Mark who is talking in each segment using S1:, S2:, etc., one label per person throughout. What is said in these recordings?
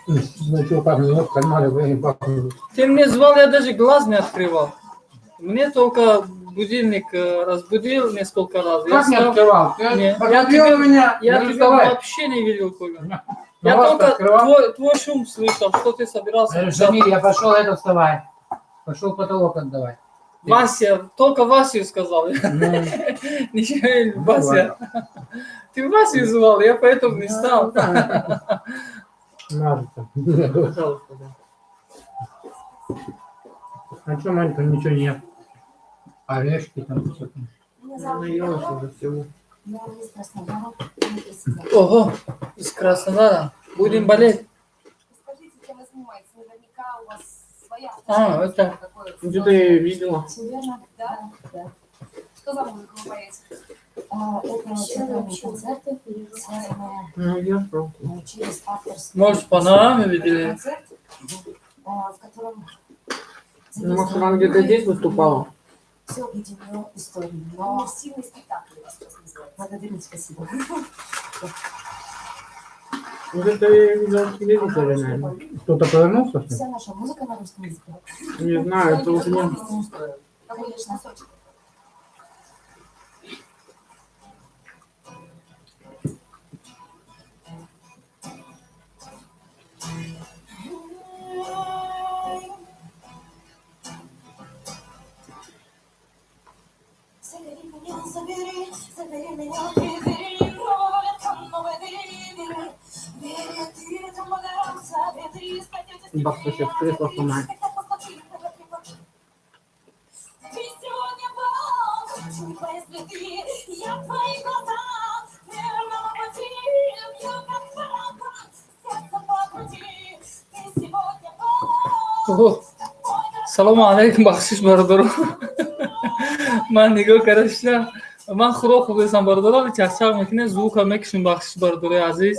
S1: Ничего как не поймали, вы не пахнули.
S2: Ты мне звал, я даже глаз не открывал. Мне только будильник разбудил несколько раз.
S1: Как не открывал?
S2: Не,
S1: Посмотрел меня,
S2: я
S1: не
S2: тебя
S1: разговаривай.
S2: вообще не видел, Коля.
S1: Ну,
S2: Я
S1: вас
S2: только
S1: открывал.
S2: твой шум слышал, что ты собирался.
S1: Шамиль, я пошел это вставай. Пошел потолок отдавай.
S2: Вася, только Васю сказал.
S1: Ну,
S2: Ничего,
S1: ну,
S2: Вася. Ты Васю звал, я поэтому не стал.
S1: Мажется.
S2: Пожалуйста, да.
S1: А что, Манька, ничего нет? Орешки там все.
S3: Наелась уже всего.
S2: Ого, из Краснодара. Будем болеть.
S4: Скажите, чем вы занимаетесь? Наверняка у вас своя
S2: Это.
S3: Где-то я видела.
S4: Все верно? Да? Да. Что за музыку вы поете?
S5: Это театральные концерты, связанные
S3: Ну, я пробую.
S5: через авторские...
S2: Может, панораме видели?
S5: Концерт, в котором
S3: Ну, может, она где-то здесь выступала?
S5: все объединено историей.
S4: Но
S5: Но
S4: сильный спектакль у вас просто называется.
S5: благодарю, спасибо.
S3: Где-то я видела в телевизоре, наверное.
S1: Кто-то повернулся?
S5: Вся наша музыка на русском языке.
S3: Не знаю, это уже не...
S5: Конечно.
S4: Кусочек.
S5: Забери меня, забери меня, прибери, новое бери. Бери, ты погорался, ветри, спасите.
S3: Бабка сейчас кресло сломает.
S5: Ты сегодня был, чуть если ты, я твои глаза, верного пути, бью как барабан, сердце покрути. Ты сегодня был.
S2: Салом алейкум, бахшиш бардор. من نگاه کردم من خدا خوبیستم بردارم چهچه میکنه زوک هم میکشیم بخشش برداره عزیز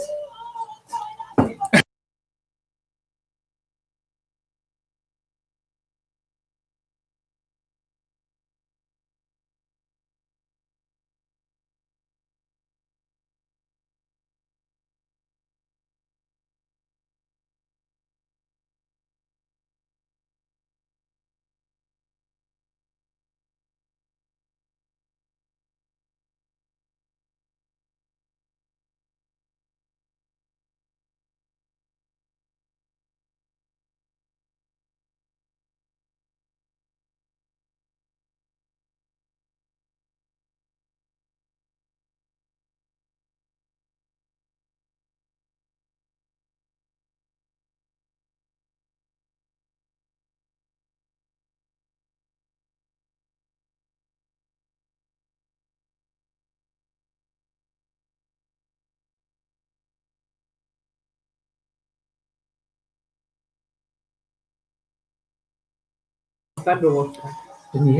S3: Ставь его.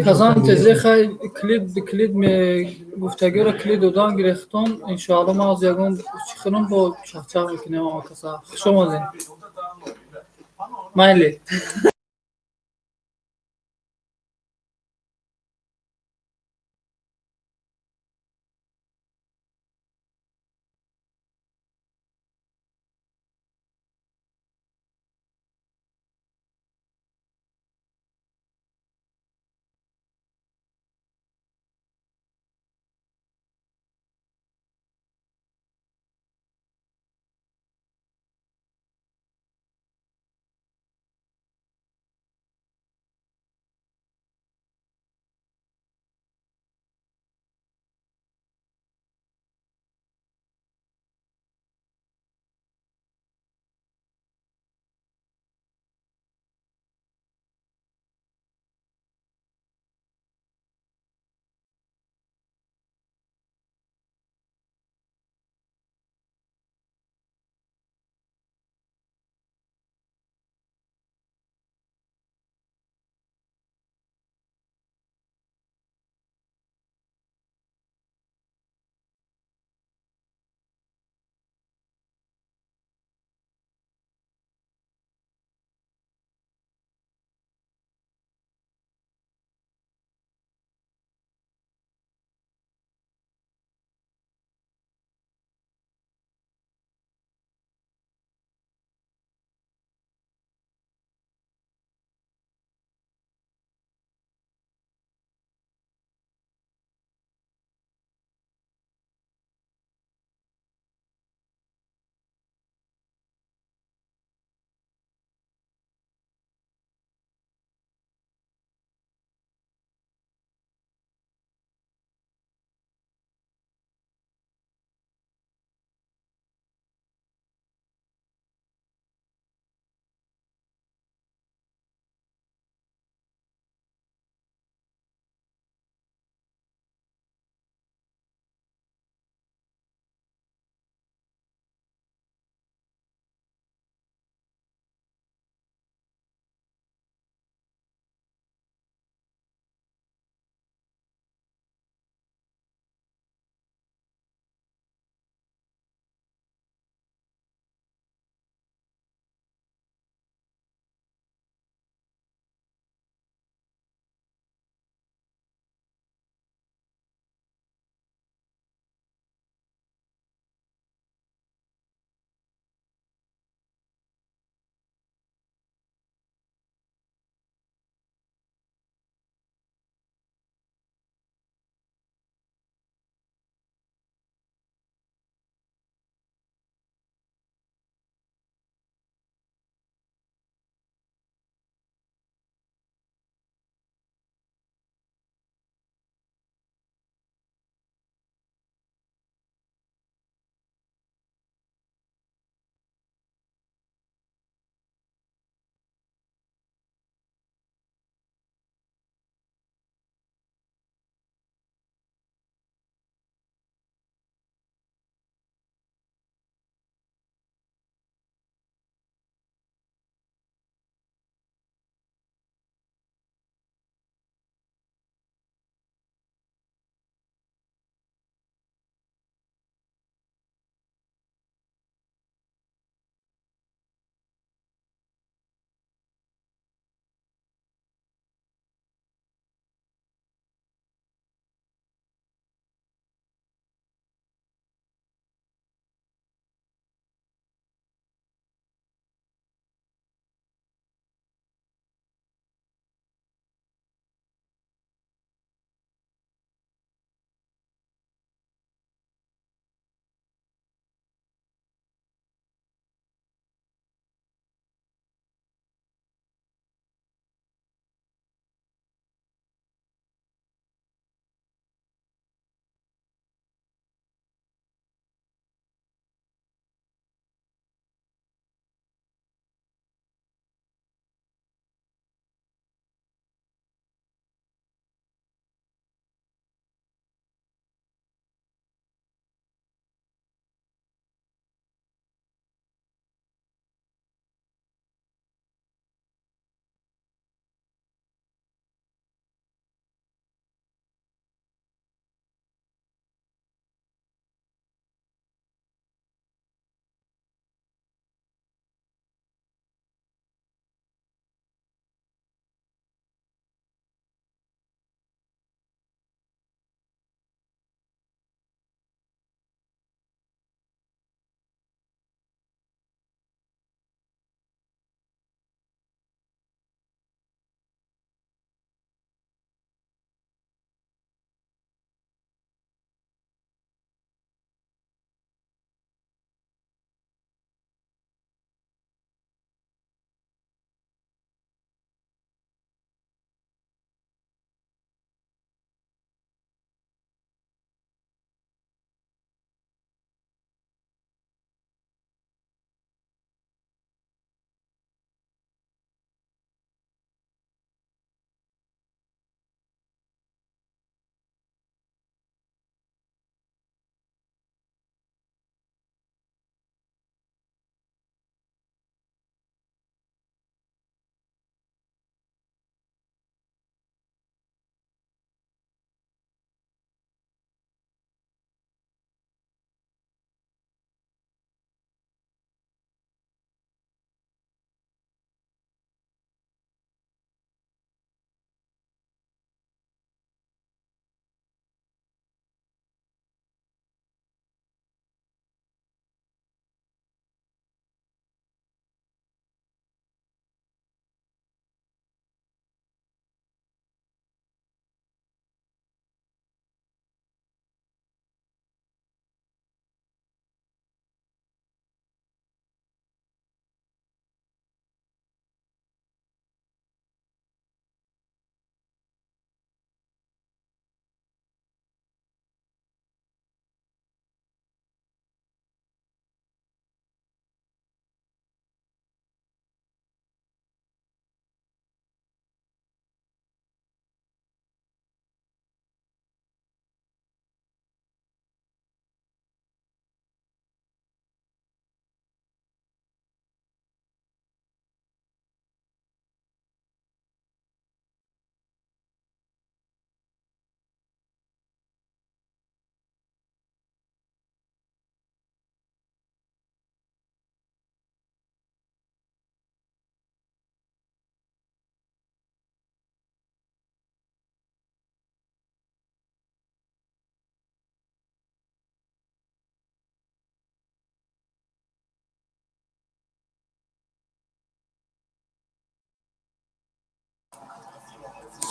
S2: کازان تزه خیلی کلید می گفتگی را کلید دادن گرفتم انشاءالله ما از یکم چیخنم با چخچه میکنیم آقا کسا شما زین مایلی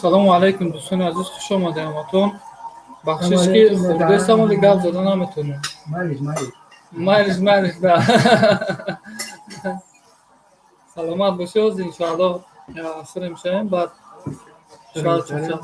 S2: салому алайкум дӯстони азиз, хуш омадед ҳаматон. Бахшиш
S1: Салому
S2: ки
S1: алайкум,
S2: хурде
S1: дада.
S2: самоли гап зада наметонем.
S1: Майлиш.
S2: Майлиш, да. Саломат бошед, иншоалло аср мешавем, баъд шояд чӯча.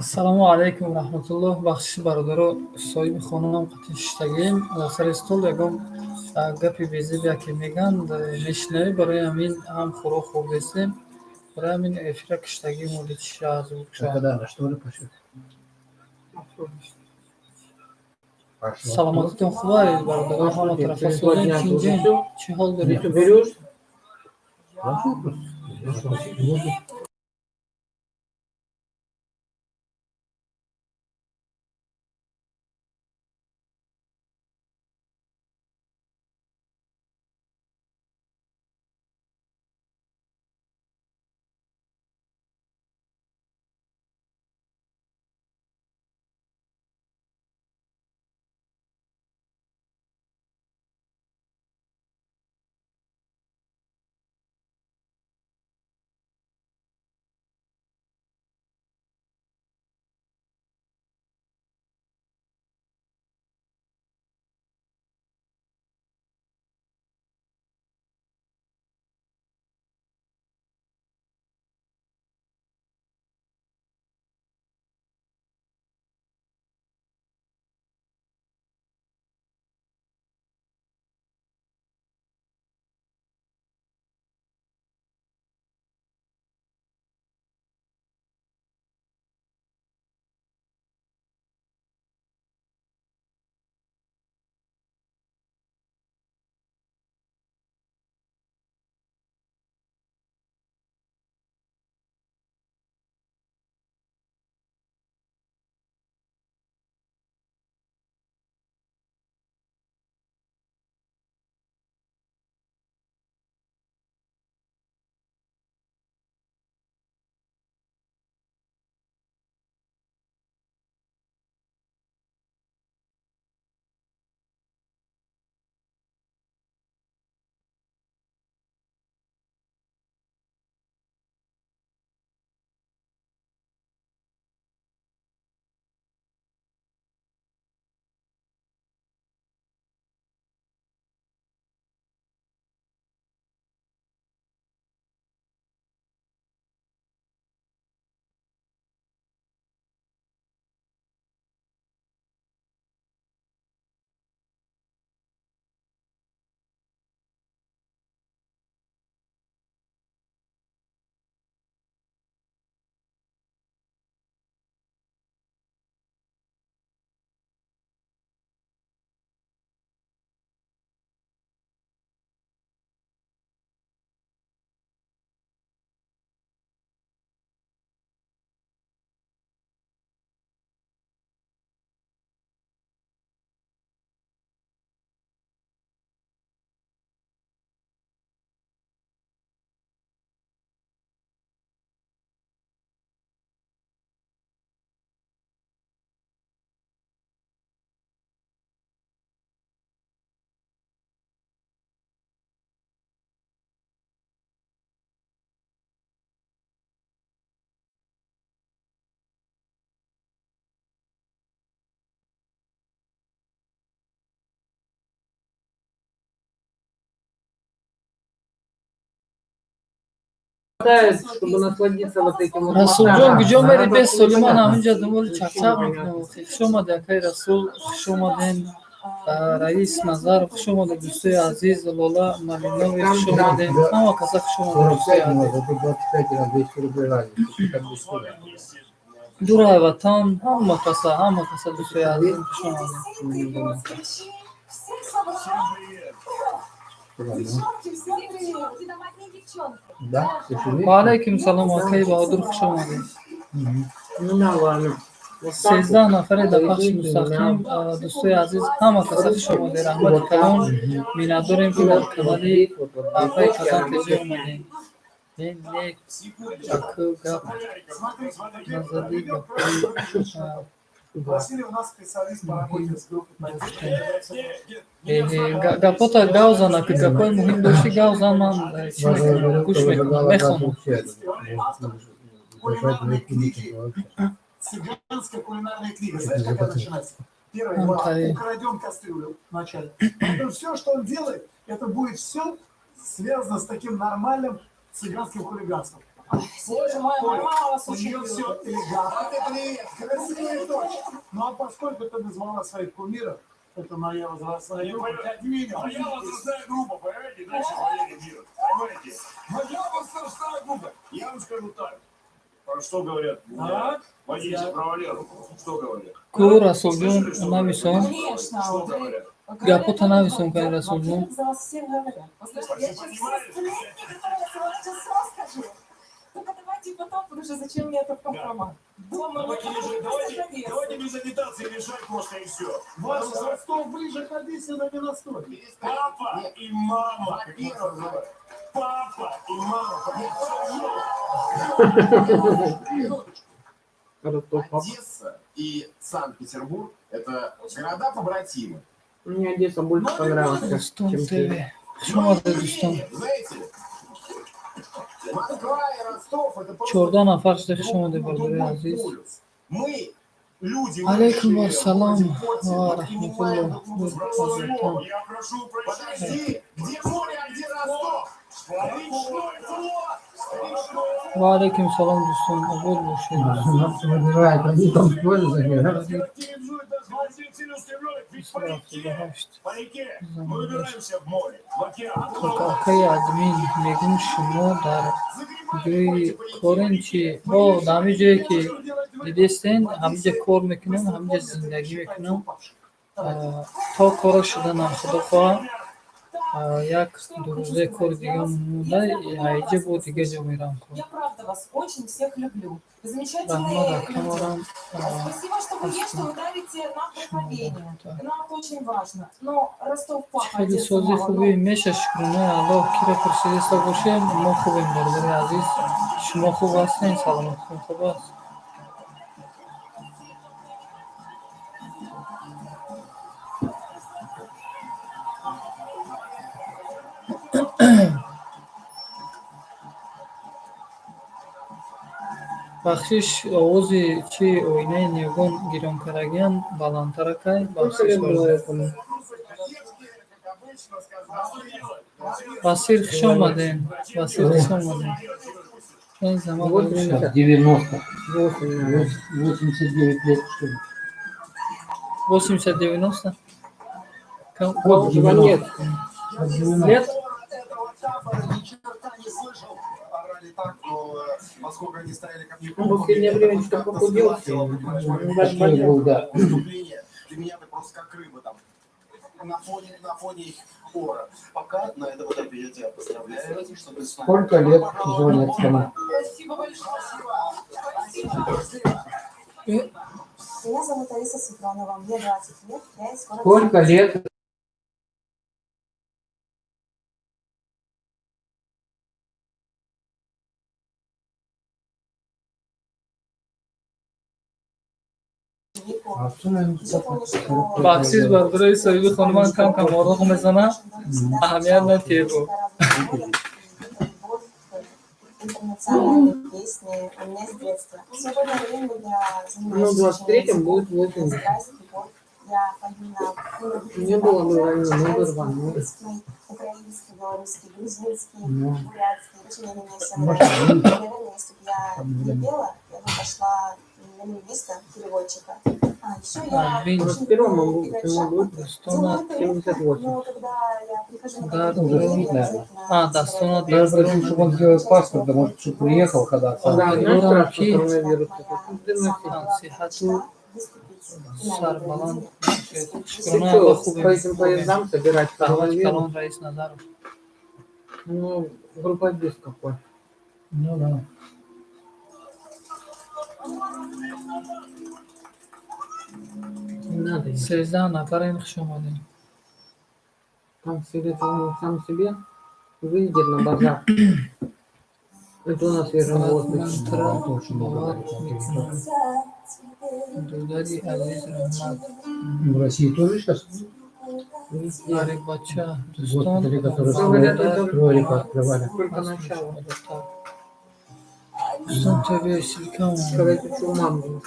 S2: Салому алейкум раҳматуллоҳ. Бахшиши бародару соҳиби хонанам қатишдагим. Сари стол ягон гапи безебия ки мегӯянд мешунавӣ. Барои ҳамин ҳам хӯрок хӯрдестем. Барои ҳамин эфира киштагӣ моли чиша аз
S1: Ne kadar? Что ли пошел?
S2: саломатитон хуб аст бародару? Ҳама тарафа созем, тинҷем. Чӣ ҳол доред?
S3: Ты берешь? Хватает, чтобы насладиться вот этим вот
S2: Расулҷон
S3: массажем.
S2: куҷо мери? 20 соли ман ҳаминҷа дунболи чақчақ мекунам. Хуш омаде акаи Расул, хуш омаден. Раис Назар, хуш омаде дӯстои азиз. Лола Малинович, хуш омаден. Ҳама каса хуш омаде дӯстои
S1: 45
S2: азиз.
S1: много, тут 25 раз 200 рублей разница. Как бы сколько?
S2: Дураи ватан, ҳама каса дӯстои азиз хуш омаден.
S1: Да? Слушай,
S2: Ва алайкум салом акаи Баҳодур, хуш омадед.
S3: Ну да, ладно.
S2: 13 нафаре дар бахши мустақим. Дӯстои азиз, ҳама каса хуш омадед. Раҳмати калон миннатдорем ки дар канали Ҳарфаи Казан теҷа омадед. Не чаку гап назади гапҳои
S6: Пригласили у нас специалист по работе с группой поддержки.
S2: гапота гавзана ки гапҳои муҳим дошти гавзан ман чӣ мекунам гӯш мекунам мехонам.
S6: Цыганская кулинарная книга. Знаешь, как она начинается? Первое, мы украдем кастрюлю вначале. Потом все, что он делает, это будет все связано с таким нормальным цыганским хулиганством.
S4: Сережа, моя мама вас
S6: У
S4: очень
S6: нее
S4: любит.
S6: все элегантно, красивая дочь. Ну а поскольку ты назвала своих кумиров, это моя возрастная группа.
S7: Моя возрастная группа, понимаете, дальше Валерий Миров. Понимаете? Моя возрастная группа. Я вам скажу так. Что говорят? Водитель про Валеру. Что говорят?
S2: ку Расулҷон нависон.
S4: Конечно,
S7: Что
S4: вот вы-
S7: говорят?
S2: Гапота нависон, кани Расулҷон.
S4: Во-первых, за вас все говорят. Послушайте, я сейчас сплетни, которые я сейчас расскажу. Только давайте потом, потому что зачем мне это в компромат? Дома
S7: Давайте без агитации решать просто и все.
S6: Вася, за стол ближе ходи, сюда не на стол.
S7: Папа и мама. Папа и мама.
S8: Одесса и Санкт-Петербург – это города-побратимы.
S3: Мне Одесса больше понравилась,
S2: Дӯстон
S3: чем
S2: ТВ.
S3: Киев.
S2: Хушомадед дӯстон.
S8: Знаете, Москва и Ростов – это просто
S2: 14 нафар шуде хушомадед бардори азиз.
S8: полюс. Мы, люди,
S2: Алейкум
S8: выросшие
S2: ассалам
S8: в Одессе,
S2: ва
S8: вот и не знаем
S2: рахматуллах.
S8: друг друга с братством.
S7: Я прошу прощения.
S8: Подожди, где море, а где Ростов?
S7: Речной флот.
S2: Ва алейкум салом дӯстон. Обод бошед.
S1: Нас выбирают, они там пользуются.
S7: Характеризует нас главный устремленный. Ведь по реке мы выбираемся в море, в океан.
S2: Акаи админ мегӯм шумо дар ҷои корем чи о дар ҳамин ҷое ки дидестен ҳамиҷа кор мекунам, ҳамиҷа зиндагӣ мекунам. То коро шуданам худохоҳ як ду рӯзаи кори дига монда ҳайҷа бо дига ҷо мерам кор.
S4: Я правда вас очень всех люблю. Вы замечательные
S2: Раҳмат
S4: люди.
S2: акамарам
S4: Спасибо, что вы есть, что вы дарите нам вдохновение. Нам это очень важно. Но Ростов папа
S2: хеле
S4: Одесса
S2: сози
S4: мама.
S2: хуби меша шукрона аллоҳ киро пурсидаста бошем мо хубем бардори азиз. Шумо хуб ҳастен? Саломатитон хуб аст? бахшиш овози чи оинаи неғон гиромкарагиян баландтаракай бахшиш барзакунем. Васир хуш омадем. Васир хуш омадем. Ин зама бошад.
S1: 90. 89 лет, что ли.
S2: 80-90?
S1: Год
S3: Нет.
S1: 90.
S3: Лет?
S6: Этого капора ни черта не слышал. Орали так, но поскольку они стояли ко мне
S3: Он в последнее время что-то похудел.
S1: Такой был, да.
S6: выступление. Для меня ты просто как рыба там. На фоне их хора. Пока на этом этапе я тебя поздравляю, что ты с нами.
S1: Сколько лет звонят кому?
S4: Спасибо большое. Спасибо.
S5: Меня зовут Алиса Сафронова, мне 20 лет, я из города
S1: Сколько
S5: Санкт-Петербург.
S1: лет?
S2: бахшиш бардори соҳиби хонуман кам ороғ мезана. Аҳамият натиебу.
S5: Интернациональные песни у меня с детства. В свободное время я занимаюсь
S3: Ну, 23-м будет 80.
S5: Я пою на
S3: Не было бы войны, мы бы рванули.
S5: русский, украинский, белорусский, грузинский,
S1: Ну.
S5: бурятский. Очень они мне все
S1: Может,
S5: нравятся. Наверное, если бы я не пела, я бы пошла на лингвиста, переводчика. Еще я
S2: Вин.
S5: очень
S3: 21-м
S5: люблю
S3: ему
S5: играть в
S3: ему будет
S5: шахматы.
S2: Дӯстона
S3: 78.
S5: Но когда я прихожу на
S2: Да,
S5: какие-то
S1: уже
S5: мероприятия,
S1: видно.
S5: обязательно
S2: Дастона
S1: Я просил, чтобы он сделал паспорт, да, может, чтобы приехал
S3: Да,
S1: когда-то.
S3: знаешь,
S2: Дурам
S3: страшно
S2: ки
S3: коронавирус.
S2: сиҳату сарбаланд бошед.
S3: Ты
S2: Шукрона аллоҳ
S3: что,
S2: хубем.
S3: по этим поездам собирать
S2: Раҳмат
S3: коронавирус?
S2: калон раис Назаров.
S3: Ну, группа диск какой.
S1: Ну да.
S3: Не надо.
S2: 13 нафарин хуш омадем.
S3: Там сидит он сам себе, выйдет на базар. Это у нас свежем воздухе.
S2: Мантра бовар мекунам. Дудари азиз раҳмат.
S1: В России тоже сейчас
S2: Гариб бача дӯстон
S1: госпитали, которые
S3: Говорят,
S1: строили,
S3: это
S1: строили, открывали.
S3: только начало.
S2: дӯстон ТВ силкам
S3: Сказать, что у мамы было.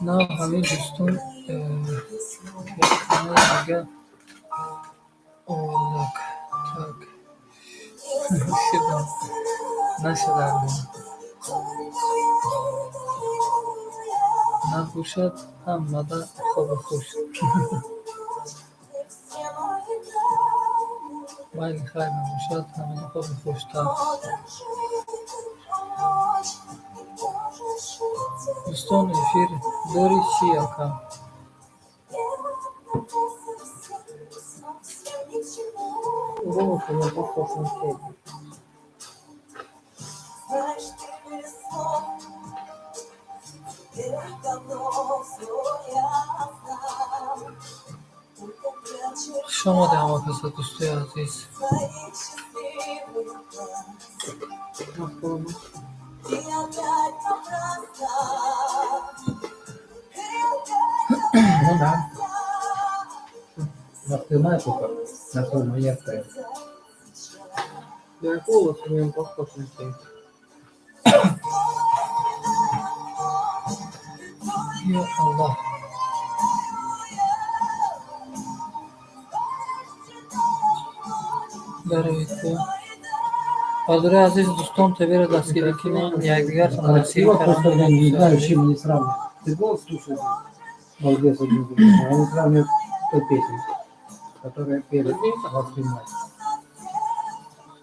S2: на ҳамин дӯстон як канали дига Oğlak. Tak. Şuradan. Nasıl abi? Nakuşat hamada xobi xush. Mayli xayr nakuşat hamada xobi xush. Tak. Doston efir dori chi yakam.
S3: Голос у меня похож на тебя.
S4: Знаешь, ты мне сон, тех давно все ясно. Только прячешь
S2: Xush omadi hamma kasa do'sti aziz.
S4: свои счастливые глаз.
S3: Автобус.
S4: И опять напрасно. И
S1: Ну да. Настымай только на свой манер стоит.
S3: Да, голос у меня похож на тебя.
S2: Ya Allah. Barayko. Padre aziz do'ston tevera dastgiriki man yakdigar sanasi
S1: Красиво просто я не знаю, с чем не сравнивать. Ты голос слушаешь? Балбес один другим. А они сравнивают той песней, которая пели «Воспринимать».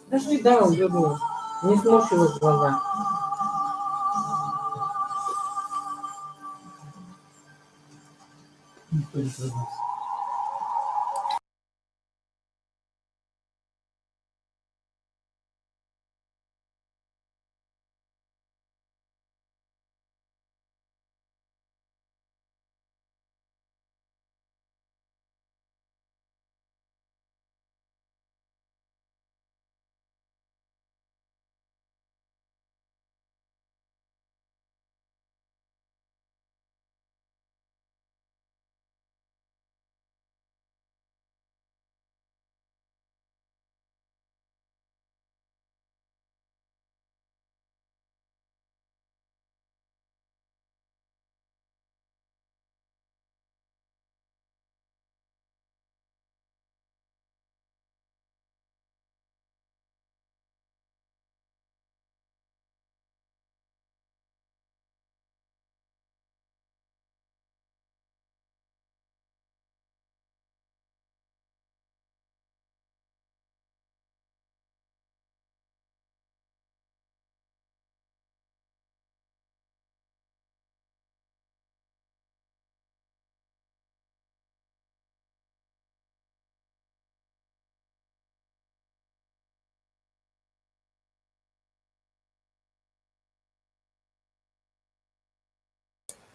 S3: Даже да, уже было. Не сморщилась глаза.
S1: Никто не сравнится.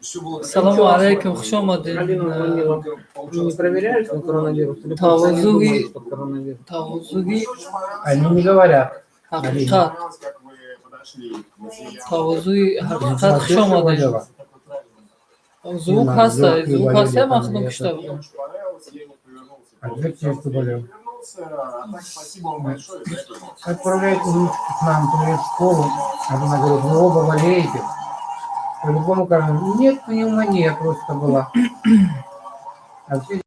S2: Assalomu alaykum, xush omading.
S3: Алина звонила. Не проверяешь на коронавирус? Или
S2: Тавозуги.
S3: просто не думаешь, что коронавирус?
S2: Tavozugi
S1: Они не говорят.
S2: haqiqat.
S8: Понравилось, как вы подошли к материалу.
S2: Tavozugi haqiqat
S1: Смотрел,
S2: xush
S1: что
S2: omading.
S1: дело?
S2: Zvuk hasta, zvuk hasta ham
S1: Там
S2: axloq
S1: это.
S2: ishlab.
S8: Мне очень понравилось, я не повернулся.
S1: А где ты болел?
S8: Повернулся, а так спасибо вам большое за это.
S1: Отправляют внучку к нам, например, в школу. А она говорит, вы оба болеете. По-любому кажется, нет, пневмония просто была. А все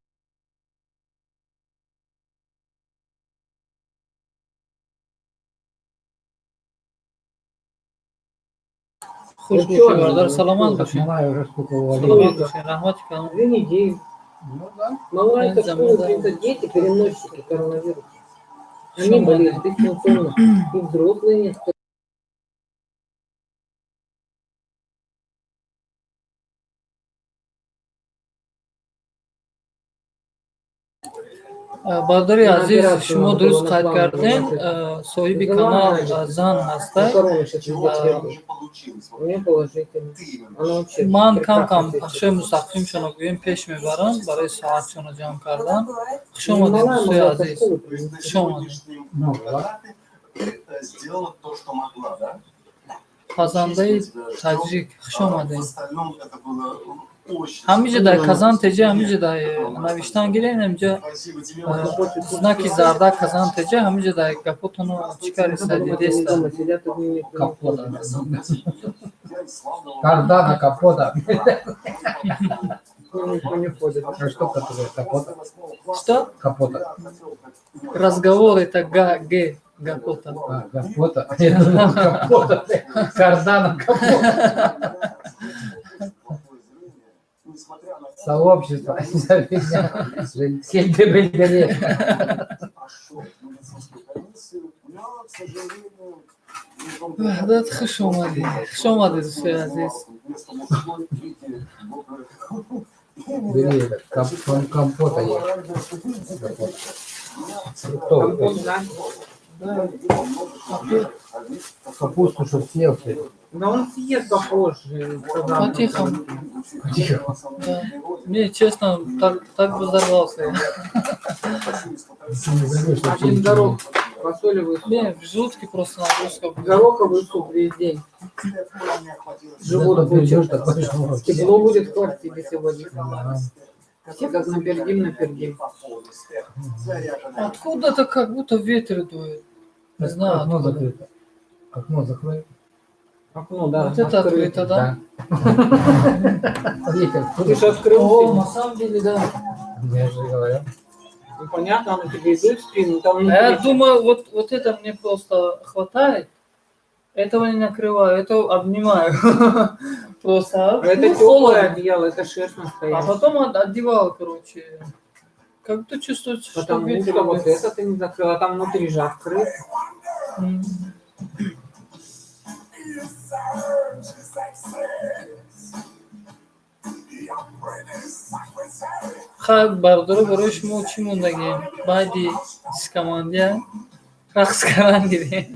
S2: Xush bo'shing, birodar, salomat
S1: так
S2: bo'shing.
S1: малая уже сколько
S2: Salomat
S1: болеет.
S2: bo'shing, rahmat ekan.
S3: 2 недели.
S1: Ну да.
S3: Малайка в
S2: Да,
S3: школу
S2: да.
S3: принято дети, переносчики коронавируса.
S2: Что
S3: Они
S2: мы
S3: болеют дистанционно. И взрослые несколько.
S2: Бардори азиз,
S3: операцию
S2: шумо
S3: надо
S2: дуруст
S3: было
S2: қайд
S3: на
S2: кардем.
S3: план
S2: Соҳиби
S3: сделать.
S2: канал
S3: Желание.
S2: Зан
S3: Ну,
S2: ҳастай.
S3: корона сейчас
S6: Чего у тебя
S3: везде.
S6: не получилось?
S3: У меня положительно.
S6: Ты именно.
S3: Она вообще
S2: Ман
S3: прекрасно
S2: кам
S3: сидит.
S2: пахшои мустақимшонро гӯем пеш мебарам барои соатшонро ҷамъ кардан. Хуш
S3: Не
S2: омадед
S3: малая
S2: дӯстои
S3: могла со
S2: азиз.
S3: школы
S6: То есть на
S2: Что она?
S6: сегодняшнем
S1: Ну,
S6: аппарате ты сделала то, что могла, да?
S2: Фазандаи
S6: Чувствую тебя,
S2: таҷик, хуш
S6: что, в
S2: омадед.
S6: остальном это было очень
S2: ҳамиҷода
S6: сложно.
S2: казан теҷа, ҳамиҷода навиштан гирем, инҷа
S6: Спасибо тебе большое.
S2: знаки зарда казан теҷа, ҳамиҷода гапотоно чӣ кари
S3: Потом
S2: сади
S3: они
S2: деста.
S3: дома сидят и дневник не
S1: Капота.
S3: ходят.
S6: Я слава
S1: Кардана, капота.
S3: Ну, никто не ходит.
S1: А что такое капота?
S2: Что?
S1: Капота.
S2: Разговор это Г. Гакота.
S1: Капота. Я думал, капота. Кардана капота. Сообщество. Хельдебельдере.
S2: Да, хшомади. Хшомади связь.
S1: Бери этот, компота есть. Фруктовый.
S3: Компот, да?
S1: Капусту, чтоб съел ты.
S3: Да он съест попозже. когда
S2: Потихо.
S1: Тихо.
S2: Да. Не, честно, так бы взорвался я.
S1: Если не займешь, вообще
S3: Один
S1: ничего
S3: горох, фасолевый суп,
S2: Не, в желудке просто нагрузка.
S3: гороховый суп весь день.
S1: не-
S3: Живот
S1: Зато придешь,
S3: будет.
S1: такой же вот.
S3: Тепло будет в квартире сегодня.
S1: Да.
S3: Все как напердим.
S2: Откуда-то как будто ветер дует. Не знаю.
S1: Окно
S2: откуда.
S1: закрыто. Окно закрой.
S3: Окно, да.
S2: Вот это открыто, да?
S1: Ветер.
S3: Ты же открыл
S2: О,
S3: фильм.
S2: на самом деле, да.
S1: Я же говорю.
S3: Ну, понятно, оно тебе идет в спину. Там
S2: А я
S3: внутри-
S2: думаю, вот это мне просто хватает. Этого не накрываю, это обнимаю. Просто.
S3: Это
S2: ну,
S3: теплое
S2: холодно.
S3: одеяло, это шерсть
S2: А
S3: настоящая.
S2: потом одевал, короче. Как будто чувствуется, что
S3: Потому
S2: ветер
S3: что вот
S2: идет.
S3: это ты не закрыл, а там внутри же открыт.
S2: М. Хак бардoro барои шумо чӣ мондагем баъди скамандия рақс кардан гирем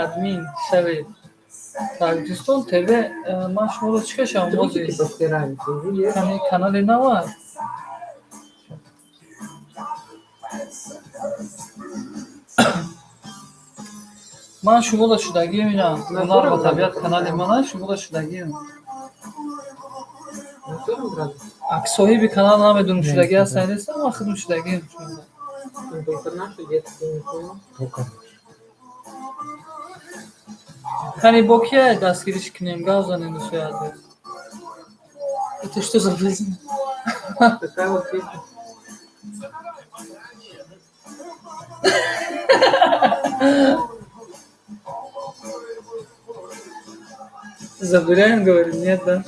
S2: админ шавед Торкистон ТВ ман шуморо чӣ кашам
S3: Трусики
S2: мози
S3: постираем. Видишь?
S2: канали навад ман шуморо шудагӣ мебинам ҳунар ва табиат канали мана шуморо шудагӣ
S3: На 40 градусов.
S2: аксоҳиби канал намедонам шудагӣ ҳастан нестам ман худам шудагӣ
S3: Ну, только наши детские не понял.
S2: Кани бо кия дастгириш кунем гав занем шояд это что за жизнь
S3: Такая вот песня.
S2: забираем говорит нет да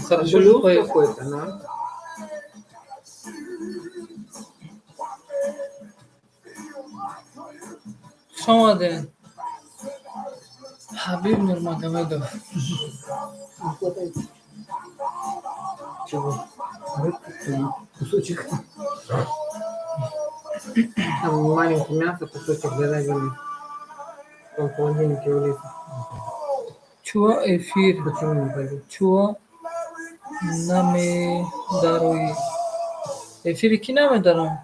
S2: хорошо
S3: Блюз
S2: поет.
S3: какой-то, да?
S2: Хуш омадед Хабиб Нурмагомедов.
S3: Чего?
S1: Кусочек.
S3: Там маленький мясо, кусочек говядины. Там в холодильнике улицы.
S2: Чуа эфир
S3: Почему не пойдет?
S2: чуа намедарои эфири ки намедарам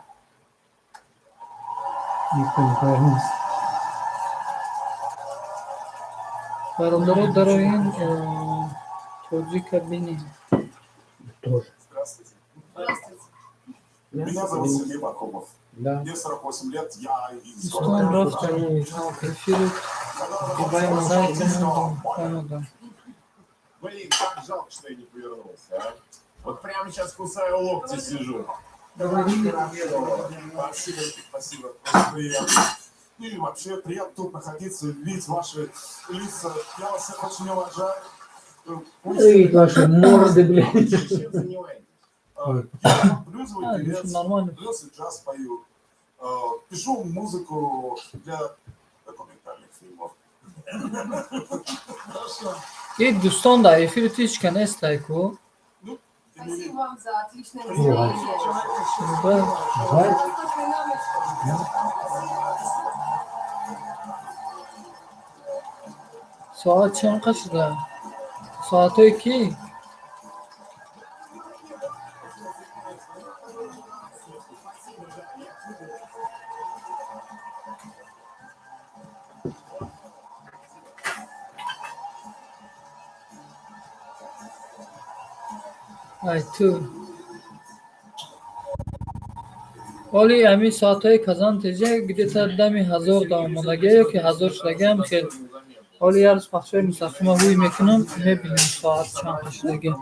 S1: Никто не повернулся.
S2: бародаро дароин тоҷика бинем
S1: Тоже.
S8: Здравствуйте.
S3: Мясо
S8: Меня зовут Сергей Бакумов.
S1: Да.
S8: Мне 48 лет, я из
S2: дӯстон рафтам
S3: Стране жалко.
S2: эфири
S8: города.
S2: сайти омадам
S8: Блин, как жалко, что я не повернулся, а. Вот прямо сейчас кусаю локти, сижу. Спасибо, спасибо. Очень приятно. И вообще приятно тут находиться, видеть ваши лица. Я вас всех очень уважаю.
S1: Эй, ваши морды, блядь.
S8: Чем занимаетесь? Я блюзовый певец,
S2: нормально
S8: блюз и джаз пою. Пишу музыку для документальных фильмов.
S2: ин дӯстон дар эфири ту ҳеч ка нестай ку
S4: Спасибо вам за отличное
S1: Ой.
S4: настроение.
S2: Да.
S1: Жаль.
S2: соат чанд қад шуда соатҳои ки ай ту оли ҳамин соатҳои казан теҷа где-то дами 1000 да омадагия ё ки 1000 шудагиам хел ولی یارش بخشای مستقیم روی میکنم میبینیم ساعت چند کشیدگی.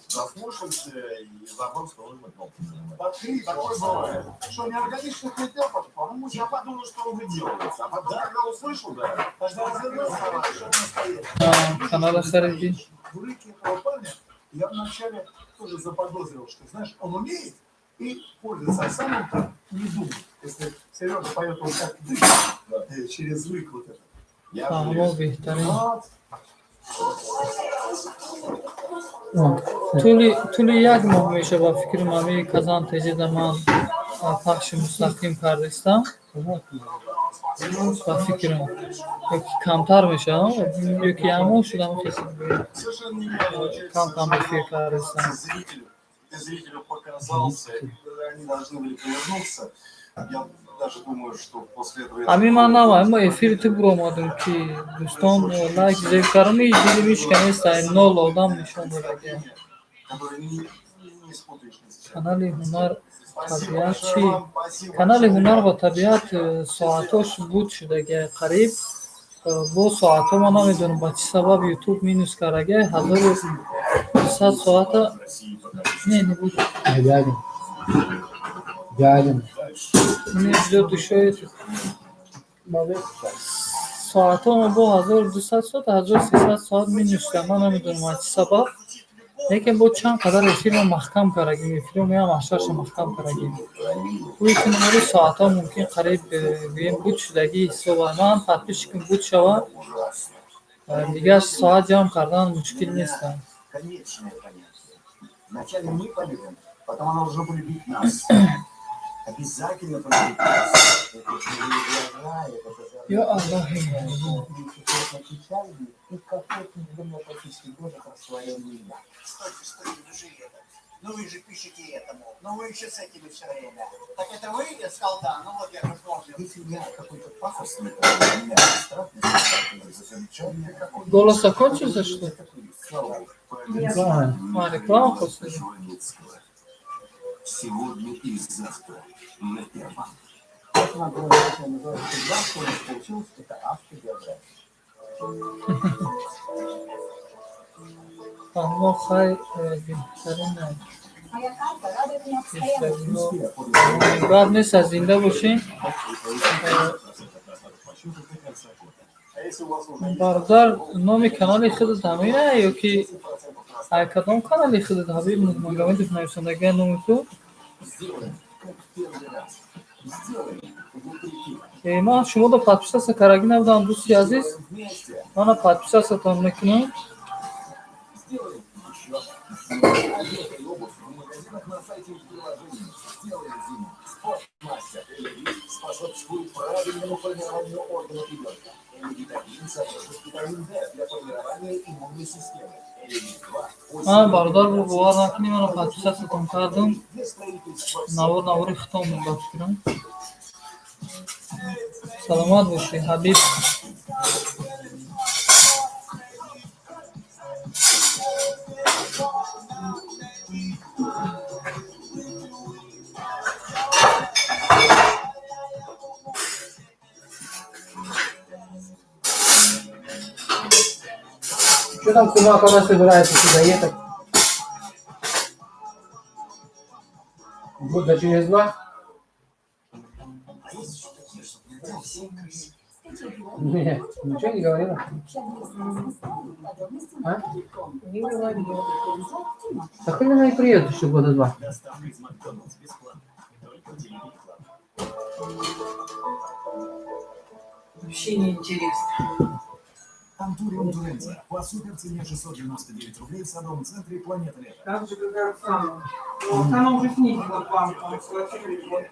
S8: Заслушался и забыл, что он потом. Смотри, такое бывает. Что, неорганичных летел, по-моему, я подумал, что он выделывается. А потом, когда услышал, да, даже развернулся, что он настоящий.
S2: Kanala خریدی.
S8: В рыке этого парня я вначале тоже заподозрил, что, знаешь, он умеет и пользуется, а сам он так не думает. Если Сережа поет вот так через рык вот это. Я
S2: Ama بهترین.
S8: вот.
S2: طول یک ماه میشه با فکر مامی کازان تجید من پخش مستقیم کردستم با فکرم یکی کمتر میشه یکی همون شدم خیلی
S8: Совершенно не важно,
S2: کم به فکر کردستم.
S6: Зрителю показался, они должны были повернуться. Я даже думаю, что после этого...
S2: همین من نمایم ما افیر تو برو آمدیم که دوستان لایک زیر کارمی دیدی میشکنه استایی نول آدم نشون بوده
S6: Которые не спутаешь ни с чем.
S2: کانال هنر طبیعت چی؟ کانال هنر و طبیعت ساعتاش بود شده که قریب با ساعتا ما نمیدونم با چی سبب یوتیوب مینوس کرده 1200 ساعت نه بود
S1: Дядин. Дядин.
S2: این ویدیو دوشوید ساعتا ما با 1200 ساعت 1300 ساعت مینوسته ما نمیدونم با چی سبب لیکن با چند قدر فیلم محکم کرده فیلم هم اشارش محکم کرده روی کنماری ساعت ها ممکن قریب بگیم بود شدگی صبح من تطبیش کن بود شود دیگه ساعت جمع کردن مشکل نیست.
S6: Конечное понятие. Вначале мы полюбим, потом она уже полюбит нас. Обязательно полюбит нас. Это же не игра, это же...
S2: یا الله
S6: И какой-то гомеопатический годах растворенный я.
S9: Стойте, уже это. Ну вы же пишете этому. Ну вы еще с этими все время. Так это вы из колда? Ну вот я посмотрел.
S6: Если я какой-то пафосный, у меня абстрактный, замечательный какой-то...
S2: голос закончился что ли?
S6: Слава Богу,
S2: А, реклама после?
S6: сегодня и завтра на первом.
S1: Это надо называется два, что у нас получилось, это автобиография.
S2: اما خیلی بهترین بعد نیست از زنده باشین برادر نام کانال خودت همینه یا که کدام کانال خودت حبیب مگامیت نویسندگی نام تو من شما دو подписаться караги набудам дӯсти азиз мана подписаться-тон мекунам
S6: способствует правильному формированию органов ребенка. Витамин содержит витамин D для формирования иммунной системы.
S2: من برادر رو باور نکنی من подписаться-тон кардам навори хитом ба фикрам саломат бошӣ ҳабиб
S1: Что там кума, когда собирается сюда ехать? Года через 2? Нет, ничего не говорила. А? Не говорила. Так именно и приедет еще года 2.
S4: Вообще неинтересно.
S8: Антуриум Туренца. По суперцене 699 рублей в садовом центре «Планета Лето».
S4: Как же какая самая? Вот она уже снизила планку, он схватил вот.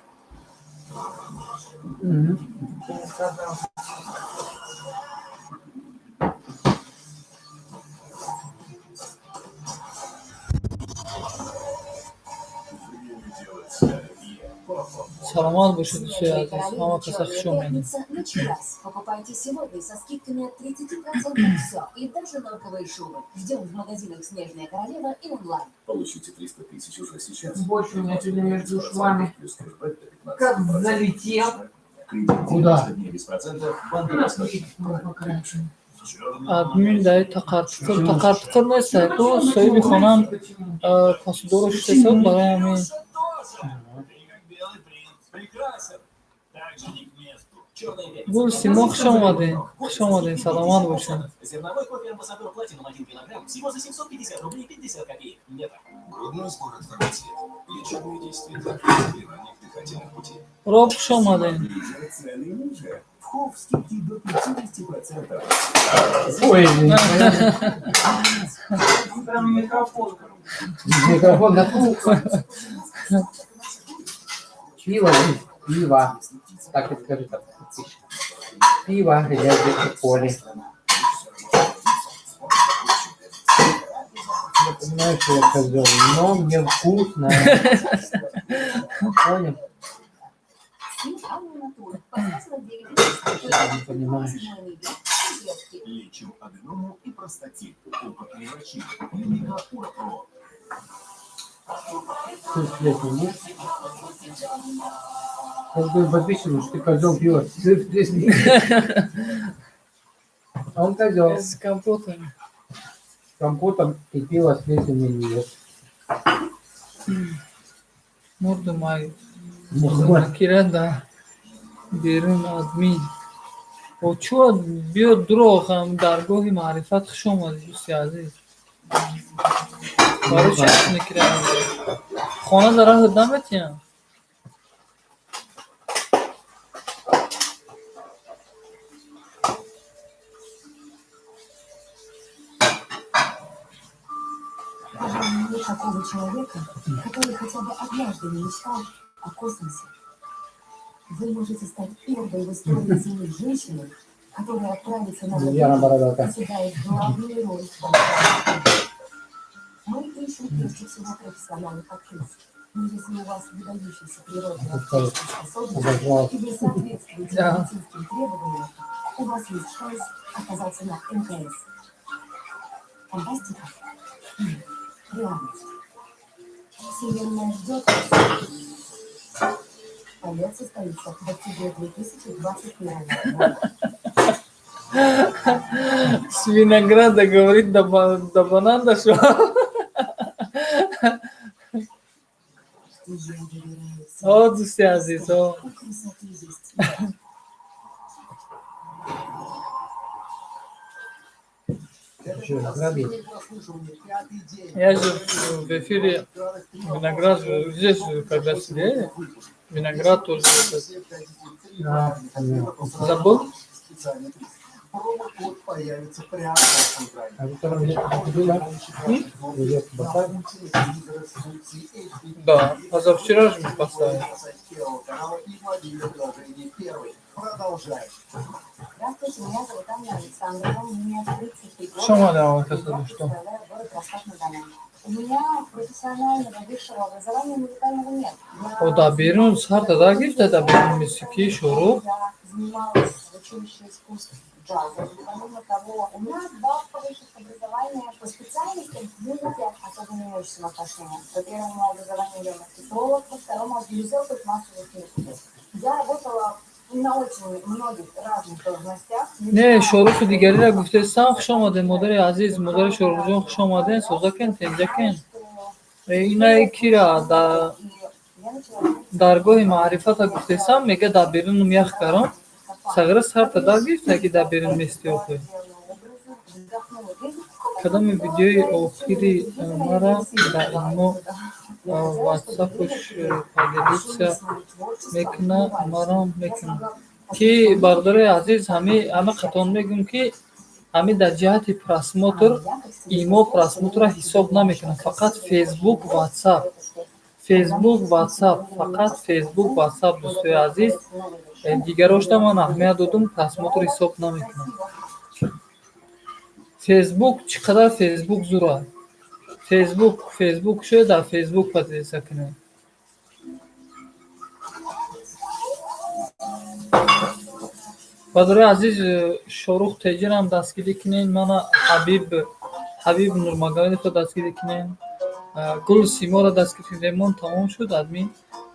S2: саломат бошед дӯстои азиз ҳама каса хушом менед
S10: Началась. Покупайте сегодня со скидками от 30% все. И даже норковые шубы. Ждем в магазинах «Снежная королева» и онлайн.
S6: Получите 300 тысяч уже сейчас.
S4: Больше у меня сегодня между швами.
S6: Плюс кэшбэк до 15%.
S4: Как залетел.
S6: Кредит
S1: Куда?
S6: 90 дней без процентов. Банк Восточный.
S2: админ дай тақартиқир нест ку соҳиби хонам пасудоро шутесад барои ҳамин гул симо хуш омадин саломат бошед.
S9: Зерновой кофе амбассадор платинум 1 килограмм всего за 750 рублей 50 копеек. Нет.
S7: Грудной спорт фармацевт. Лечебные действия для ранних дыхательных путей.
S2: Роб хуш омадин.
S7: Цены ниже. Вхов скидки до 50%.
S1: Ой, извините. Микрофон на трубку. Пиво, пиво. Так и скажи, так. Пиво, глядя в поле. Я понимаю, что я козел, но мне вкусно. Понял? Не понимаешь.
S7: Лечим аденому и простатит. Опытные врачи. Клиника Урапро.
S1: Он будет подписчик, что ты козел пьет. Он козел.
S2: С компотом.
S1: С компотом и пиво с плесенью не ест.
S2: Мурдумай.
S1: Мурдумай.
S2: Кирада. Берун админ. Очо биё дурохам даргоҳи маърифат хуш омадӣ дӯсти азиз. Барои чӣ мекирам? Хона дар раҳ наметиям.
S10: Нет такого человека, который хотя бы однажды не мечтал о космосе. Вы можете стать первой в истории Земли женщиной, которая отправится на
S1: Бородавка.
S10: заседает главную роль в Мы ищем прежде всего профессиональных актрис. Но если у вас выдающийся природный актерские способности и вы соответствуете медицинским требованиям, у вас есть шанс оказаться на МКС. Фантастика? Нет. Реальность. Вселенная ждет вас. Полет состоится в октябре 2021 года.
S2: С винограда говорит до банана, что... О, дӯсти азиз, о. Я же в эфире виноград, здесь когда сидели, виноград тоже забыл.
S8: Промокод появится прямо
S1: А вы там где-то
S2: Да, позавчера же мы поставили.
S8: Продолжай.
S5: Здравствуйте, меня зовут Анна Александровна, мне 33 года.
S2: Что мы давай, это что?
S5: Представляю город Ростов-на-Дону. У меня профессионального высшего образования музыкального нет.
S2: О, да, берем с харта, да, гифта, да, берем мисики, шуру.
S5: Я занималась в училище искусств джаза. Помимо того, у меня 2 высших образования по специальностям в музыке особо не очень отношения. По первому образованию я маркетолог, по второму режиссер массовых клипов. Я работала на очень многих разных должностях.
S2: Не, шуруфи дигариро гуфтестам, хуш омадед, модари азиз, модари Шорухҷон, хуш омадед, созакен, тенҷакен. Инаи кира даргоҳи маърифата гуфтестам, мега дар берунум ях карам. Сагра сарта дар гифта, ки дар берун мести охир. Кадоми видеои охири мара дар имо ватсапуш поделиться мекуна, марам мекуна. Ки бардори азиз, ҳама қатон мегӯм ки ҳами дар ҷиҳати просмотр имо просмотрро ҳисоб намекунам. Фақат Facebook, WhatsApp. Facebook, WhatsApp, фақат Facebook, WhatsApp дӯстои азиз. Дигарошта ман аҳамият додум, просмотр ҳисоб намекунам. Facebook чӣ қадар Facebook зура. Facebook шояд дар Facebook подписа кунед. бадори азиз, Шорух Теҷирам дастгирӣ кунед, мана Ҳабиб Нурмагомедовро дастгирӣ кунед, Гул Симоро дастгирӣ кунед. Ремонт тамом шуд админ.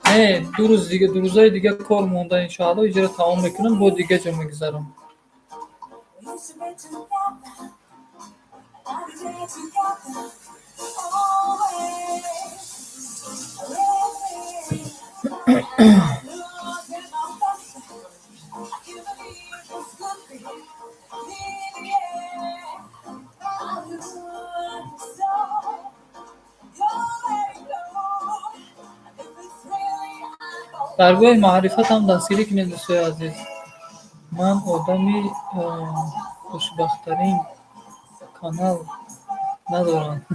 S2: Не, ду рӯзаи дига кор монда, иншоалло иҷро тамом мекунам, бо дига ҷо мегузарам. برگوی معرفت هم دستگیری کنید دوستای عزیز. من آدمی خوشبخت‌ترین کانال ندارم.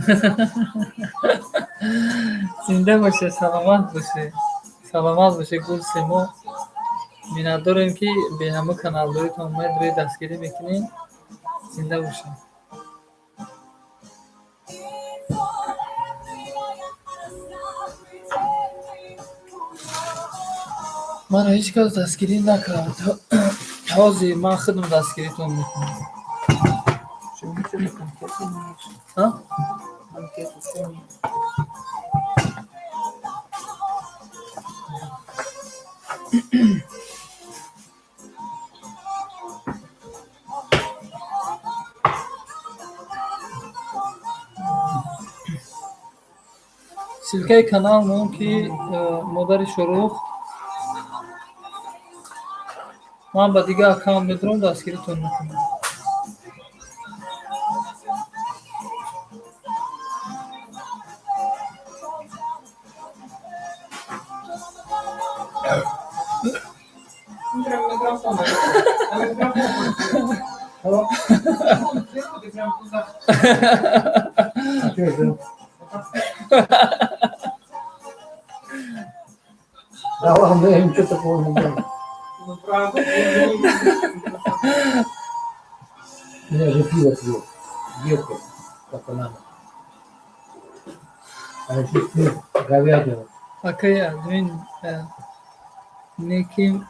S2: زنده باشه، سلامت باشه، سلامت باشه گل سیما. می‌نت داریم که به همه کانال‌هایتان اومد روی دستگیری میکنین. زنده باشه. من هیچ کس دستگیری نکرد. تازه من خودم دستگیریتون میکنم.
S3: شما میتونید کنکت کنید.
S2: ها؟
S3: کنکت کنید.
S2: سلکه کانال مون که مادر شروع من با دیگه اکاونت میدارم دستگیریتون میکنم.
S1: Да ладно, я ничего такого не делаю. Я же пиво пью. Детка, как она. А еще говядину.
S2: окей, админ неким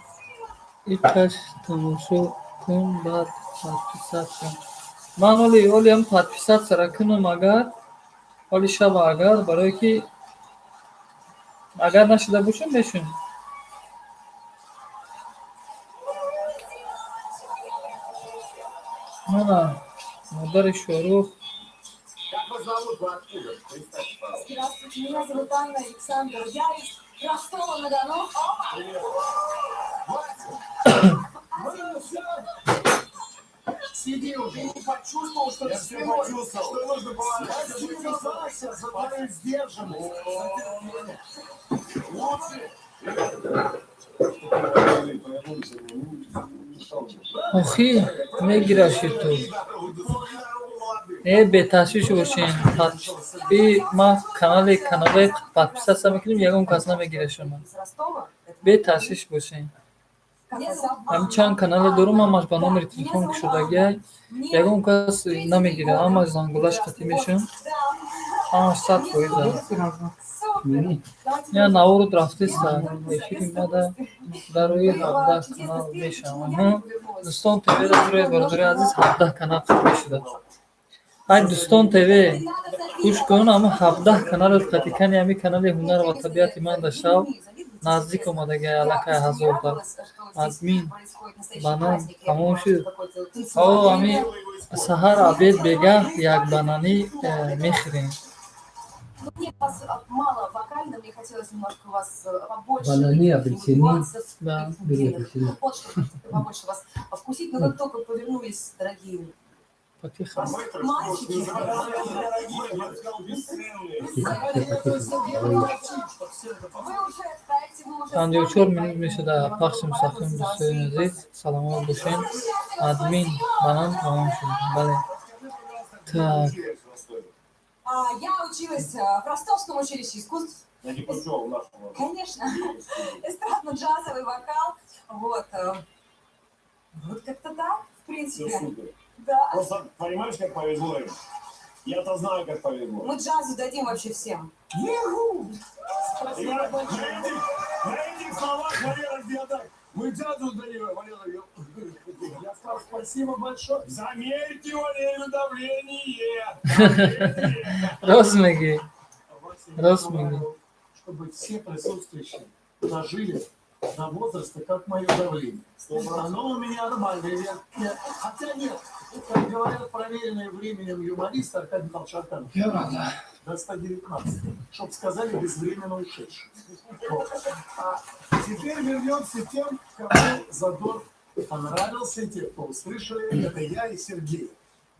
S2: ипкаш тамошо кун баъд подписат кун. ман олиам подписат сара кунам агар оли шаба агар барое ки агар нашуда бошам мешун. мана модари шорух.
S8: Как вас зовут, вы откуда? Представьте, пожалуйста.
S4: Здравствуйте, меня зовут Анна Александр. Я из Ростова-на-Дону.
S8: Сиди уже, не почувствовал, что ты все почувствовал. Что нужно было за твою сдержанность. Лучше.
S2: охи мегираши ту беташвиш бошен. ма канале подписаться мекунем, ягон кас намегирашона. беташвиш бошен. ҳамчанд канале дорум, ҳамаш ба номери телефон кушодагиай. ягон кас намегира, ҳамаш зангулаш қатӣ мешун. ҳамаш 100%. я наворуд рафтиста эфири мада дарои 17 канал мешавам. дӯстон тв-ро бироед бародари азиз 17 канал қатӣ шуда. ай дӯстон тв гӯш кун, ама 17 каналро қатӣ кани ҳами канали ҳунар ва табиати ман да шав наздик омадагиай аллакай 1000 та. админ банан тамом шуд. ҳами саҳар обед бегаҳ як бананӣ мехӯрем.
S4: Мне вас мало вокально, мне хотелось немножко вас побольше.
S1: Бананы, апельсины.
S2: Да,
S1: бери апельсины.
S4: Вот, чтобы побольше вас вкусить. Но как только повернулись, дорогие
S2: потихо.
S4: мальчики, вы уже отставите, вы уже
S2: 54 минут мешуда пахши мустақим дӯстои азиз. саломат бошен. админ банан тамом шуд. бале. Так.
S4: Я училась в Ростовском училище искусств. Конечно. Эстрадно-джазовый вокал. Вот. Вот как-то так, в принципе. Да.
S7: Просто понимаешь, как повезло им? Я-то знаю, как повезло.
S4: Мы джазу дадим вообще всем.
S7: На этих словах Валера так. Мы джазу дадим, Валера. Я сказал спасибо большое. Замерьте Валерию давление.
S2: Росмеги. Росмеги.
S8: Чтобы все присутствующие прожили на возраст, как мое давление. Оно у меня нормальное. Хотя нет, как говорят проверенные временем юмористы Аркадий Колчаков, до 119, чтобы сказали безвременно ушедший. Вот. А теперь вернемся к тем, кому задор понравился, и те, кто услышали, это я и Сергей.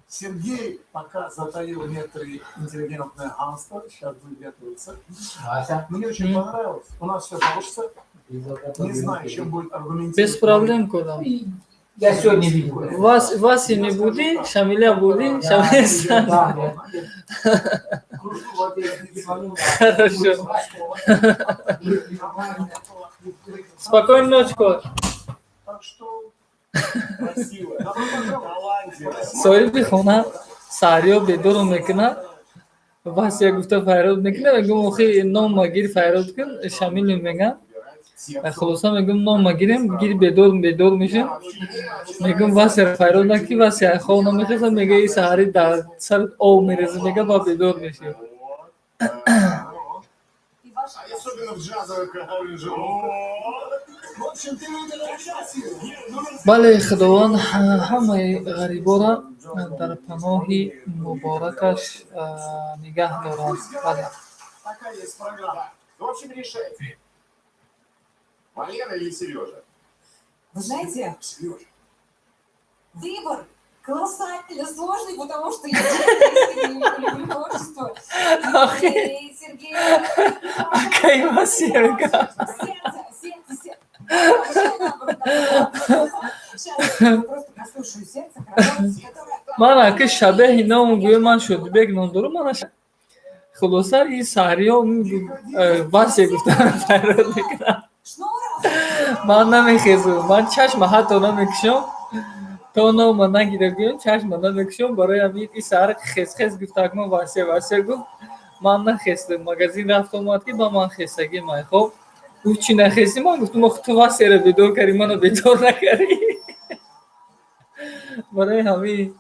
S8: Сергей пока затаил некоторые интеллигентное хамство, сейчас будет готовиться.
S1: Вася.
S8: Мне очень понравилось. У нас все получится. Не знаю, чем будет аргументировать.
S2: Без проблем кодам.
S1: Я сегодня видел.
S2: Вас и не будет, Шамиля будет, Шамиля сам. Хорошо. Спокойной ночи, кот.
S8: Так что красиво. Талантливо.
S2: Сои бихона, Сарио бедору мекна. Вас я гуфта файрод мекна, мегум охи ном магир файрод кин, Шамил мега. خلاصا میگم نام مگیریم گیر بدور میشیم میگم واسه فایرود نکی واسه خونه میخوام میگه این سحری در سر او میرزه میگه با بدور میشیم
S8: Особенно в джазовых аранжировках. В общем, ты выбираешь красиво.
S2: بله خداوند همه غریبا را در پناه مبارکش نگه دارد. بله
S8: Такая есть программа. В общем, решайте. Валера или Сережа?
S4: Вы знаете,
S8: Сережа.
S4: выбор колоссально сложный, потому что я действительно не люблю творчество. И Сергей...
S2: Какая василька.
S4: Сердце. Сейчас я просто послушаю сердце, которое...
S2: من که شبه اینا گوی من شد بگنم دارو من خلاصا این سحری ها واسه گفتن فایرود میکنم من نمیخیزم من چشم حتی نمیکشم تا اونا من نگیرگیم چشم نمیکشم برای همین این سحر خیز گفت من واسه گفت من نخیستم مگزین رفت اومد که با من خیستگی من خب او چی نخیستی من گفتم تو واسه رو بدور کردی منو بدور نکردی برای همین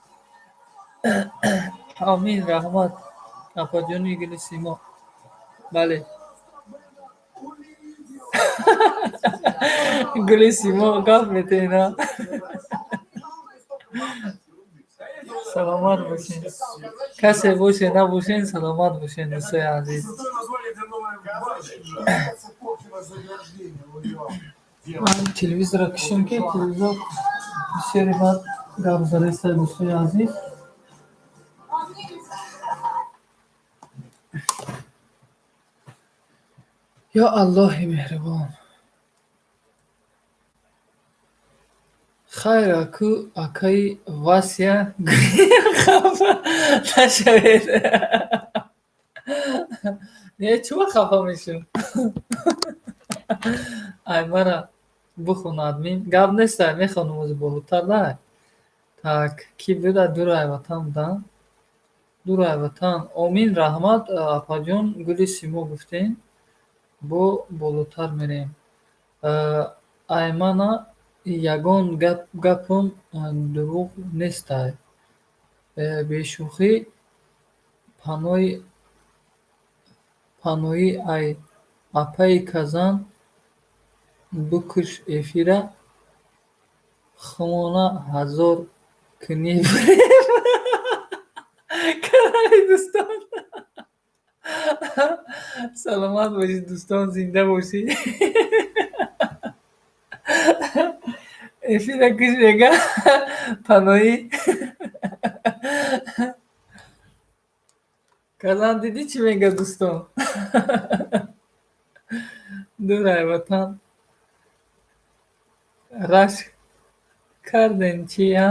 S2: آمین رحمت اپا جونی گلی سیما بله گلی سیما گفت میته اینا سلامت باشین کسی باشه نباشین سلامت باشین دوستای عزیز من تلویزیون را کشم که تلویزیون بسیاری بعد گفت سر دوستای عزیز یا الله مهربان خیر اکو اکای واسیا خفا نشوید نه چوب خفا میشم ای مرا بخون آدمین گب نیست میخوانم از بالاتر نه так ки буда дурай ватан да дурай ватан омин раҳмат апаҷон гули симо гуфтем бо болотар мерем аймана ягон гапон дурӯғ нестай бешӯхӣ панои ай апаи казан букуш эфира хумона ҳазор кунӣ караи дӯстон саломат бошед дӯстон зинда бошед эфира куш мега панои казан дидӣ чӣ мега дӯстон дурай ватан рашк кардем чия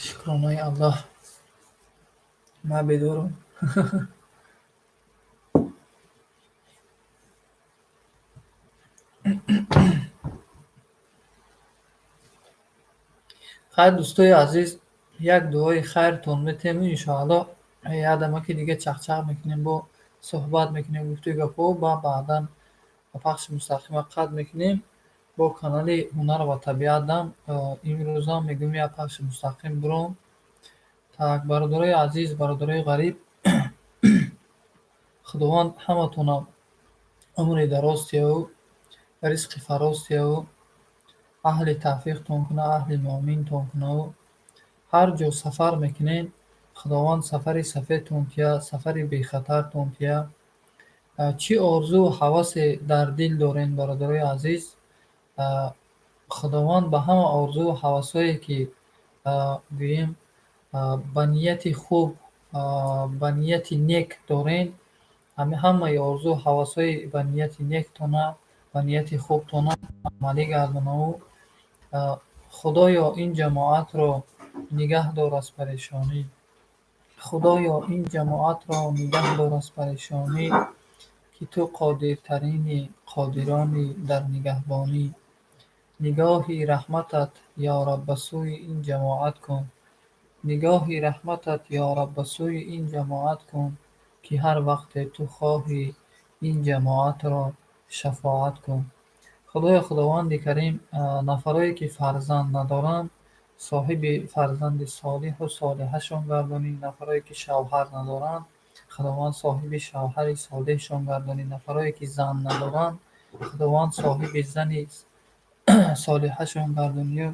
S2: шукронаи аллоҳ ман бедорам хайр дӯстои азиз یک دعای خیرتون میتیم انشاءالله. یادمه که دیگه چخچخ میکنیم با صحبت میکنیم گفتگو گپو با بعدا پخش مستقیم قد میکنیم با کانال هنر و طبیعت دم. امروز هم میگم یک پخش مستقیم برام. так бародарои азиз, бародарои ғариб, худованд ҳаматонам умри дароз диҳу, ризқи фароз диҳу, аҳли тавфиқтон куна, аҳли муъминтон кунаву ҳар ҷо сафар мекунен худованд сафари сафедтон тия, сафари бехатартон тия. чӣ орзу ҳавасе дар дил дорен бародарои азиз, худованд ба ҳама орзу ҳавасое ки гӯем ба нияти хуб, ба нияти нек дорен, ҳамаи орзу ҳавасҳои ба нияти нектона, ба нияти хубтона амалӣ гардонаву худоё ин ҷамоатро нигаҳ дор аз парешонӣ. худоё ин ҷамоатро нигаҳ дор аз парешонӣ, ки ту қодиртарини қодирони дар нигаҳбонӣ. нигоҳи раҳматат ё раб ба сӯи ин ҷамоат кун, нигоҳи раҳматат ё раб ба сӯи ин ҷамоат кун, ки ҳар вақте ту хоҳӣ ин ҷамоатро шафоат кун. худоя худованди карим нафарое ки фарзанд надоранд соҳиби фарзанди солиҳу солиҳашон гардонӣ. нафарое ки шавҳар надоранд худованд соҳиби шавҳари солиҳшон гардонӣ. нафарое ки зан надоранд худованд соҳиби зани солиҳашон гардонию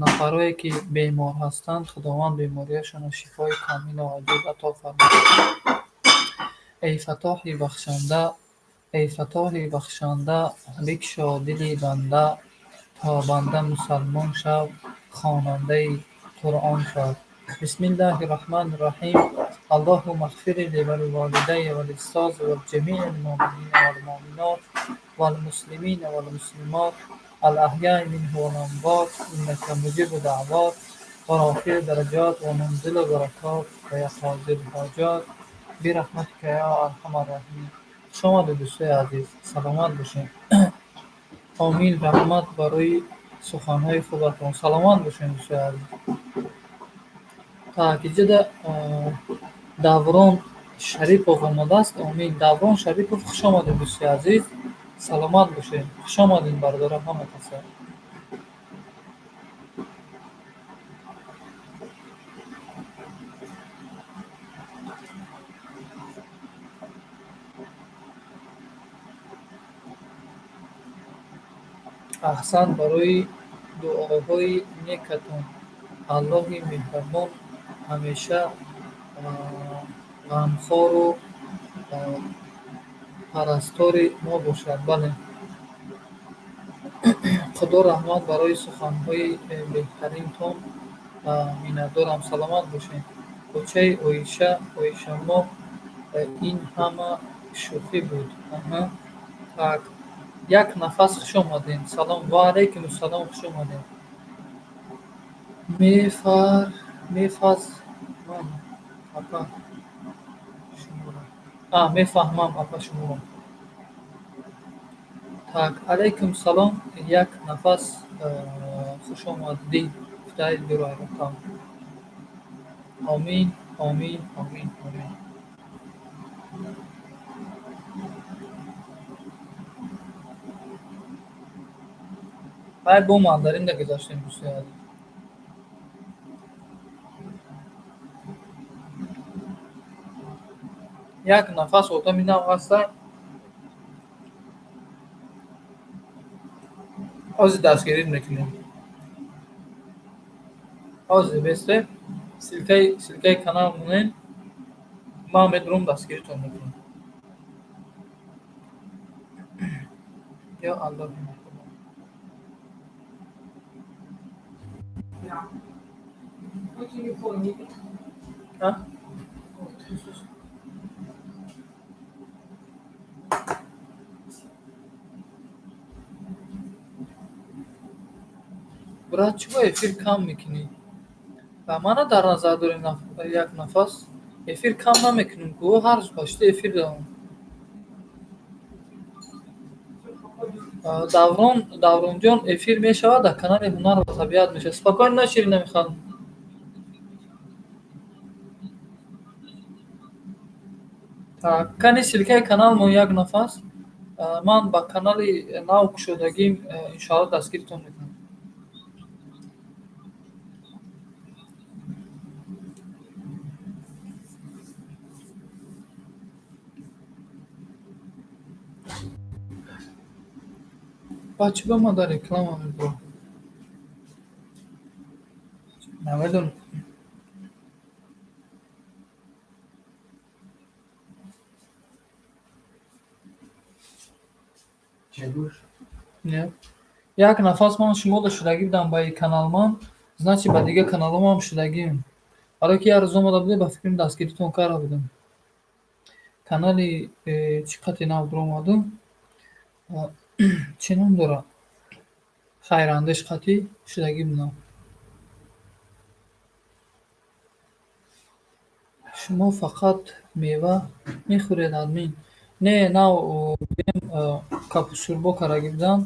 S2: нафарое ки бемор ҳастанд худованд бемориашонро шифои камилу аҷиб ато фармояд. ای فتاح بخشنده، ای فتاح بخشنده، بگشا دل بنده تا بنده مسلمان شو، خواننده قرآن شو. بسم الله الرحمن الرحیم. اللهم اغفر لی ولوالدی والاستاذ والجمیع المؤمنین والمؤمنات والمسلمین والمسلمات الاحیاء منهم والاموات انک مجیب دعوات و رافع درجات و منزل برکات و قاضی الحاجات برحمتک یا ارحم الراحمین. شما دوستای عزیز سلامت باشین. آمین. رحمت برای سخنهای خوبتون. سلامت باشین دوستای عزیز. تاکیجده даврон шарипов омадааст. آمین. даврон шарипов хуш омадед دوستای عزیز. سلامت باشین. خوش آمدین برادران همه کسا. احسان برای دعاهای نیکتون. аллоҳи меҳрабон ҳамеша ғамхору парастори мо бошад. бале, худо раҳмат барои суханҳои беҳтаринтон. миннатдорам. саломат бошед. кӯчаи оишамо ин ҳама шӯхӣ буд. так як нафас хуш омадед. салом. ва алайкум ассалом. хуш омадед. мефаҳмам апа шуморо. мефаҳмам апа шуморо. так алайкум салом. як нафас хуш омадӣ гуфтаи дурайратам. آمین آمین آمین آمین. باید با ماندارین ده گذاشتیم دوستای عزیز. یک نفس اوتا میدم هسته. آزی دستگیرید میکنیم. آزی بسته. سلکه کانال مونین. ما میدروم دستگیریتون میکنیم. یا الله ها؟ برات چوبا افیر کم میکنی؟ و منو در نظر داریم یک نفس افیر کم نمیکنیم. گوه هر پاشته افیر دارم. даврон ҷон эфир мешавад дар канали ҳунар ва табиат мешавад. спокойно наширӣ намехоҳам. Так, кани силкаи канал мо як нафас. Ман ба канали нав кушодагим иншоалло дастгиритон мекунам. бача ба ма дар реклама мебурам. Намедонам.
S1: Чайгуш?
S2: Не. Як нафас ман шумода шудагӣ будам ба каналман, значи ба дига каналҳомам шудагим. ҳоло ки як рӯз омада будед ба фикрам дастгиритон карда будам. Канали чӣ қадри нав дуромаду? Чӣ ном дорад? Хайрандеш қатӣ шудагӣ будам. Шумо фақат мева мехӯред админ. Не нав гӯем капусурбо карагӣ будам.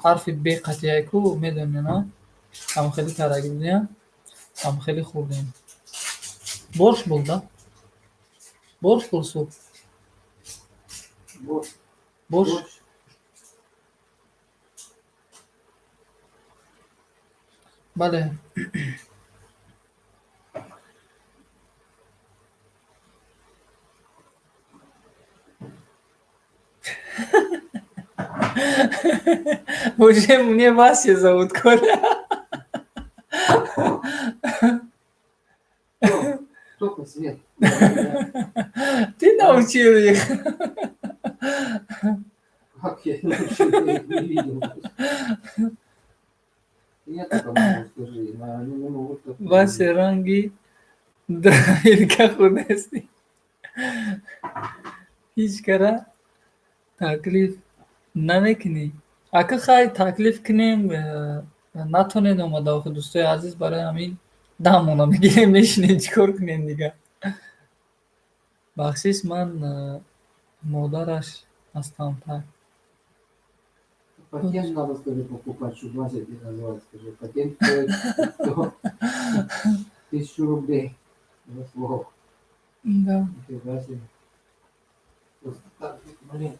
S2: Ҳарфи бе қатъияку медонӣ, на? Ҳамхелӣ карагӣ будем. Ҳамхелӣ хӯрдем. Борщ буд, да? Борщ буд суп. Борщ. Бале. Уже мне Вася зовут, Коля.
S3: Только свет.
S2: Ты научил их.
S3: Как я научил, я их не видел. Я только могу скажи, они не могут так.
S2: Вася ранги драилка худасти. Ҳеҷ кара таклиф намекунӣ. Ака хай таклиф кунем, натонед омада. Охи дӯстои азиз, барои ҳамин дамона мегирем, мешинем, чӣ кор кунем дига. Бахшиш ман модараш ҳастам. Так.
S3: Патент надо, скажи, покупать, чтобы Вася не называть, скажи. Патент стоит 1000 рублей за слово.
S2: Да.
S3: Нифига себе. Просто так, блин,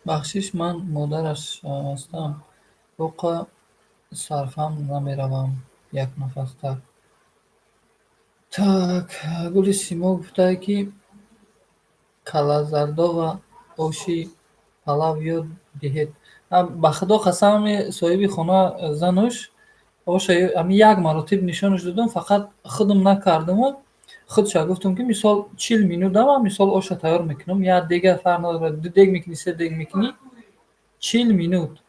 S2: бахшиш ман модараш ҳастам. воқа сарфам намеравам як нафас. Так. Так, гули симо гуфтае ки калазардо ва оши палав ёд диҳед. Ба худо қасам, соҳиби хона зануш оша ами як маротиб нишонаш додам, фақат худам накардаму худша гуфтам ки мисол 40 минут ама мисол оша тайёр мекунам. Я дега фарқ надорад, ду дег мекунӣ, се дег мекунӣ, 40 минут.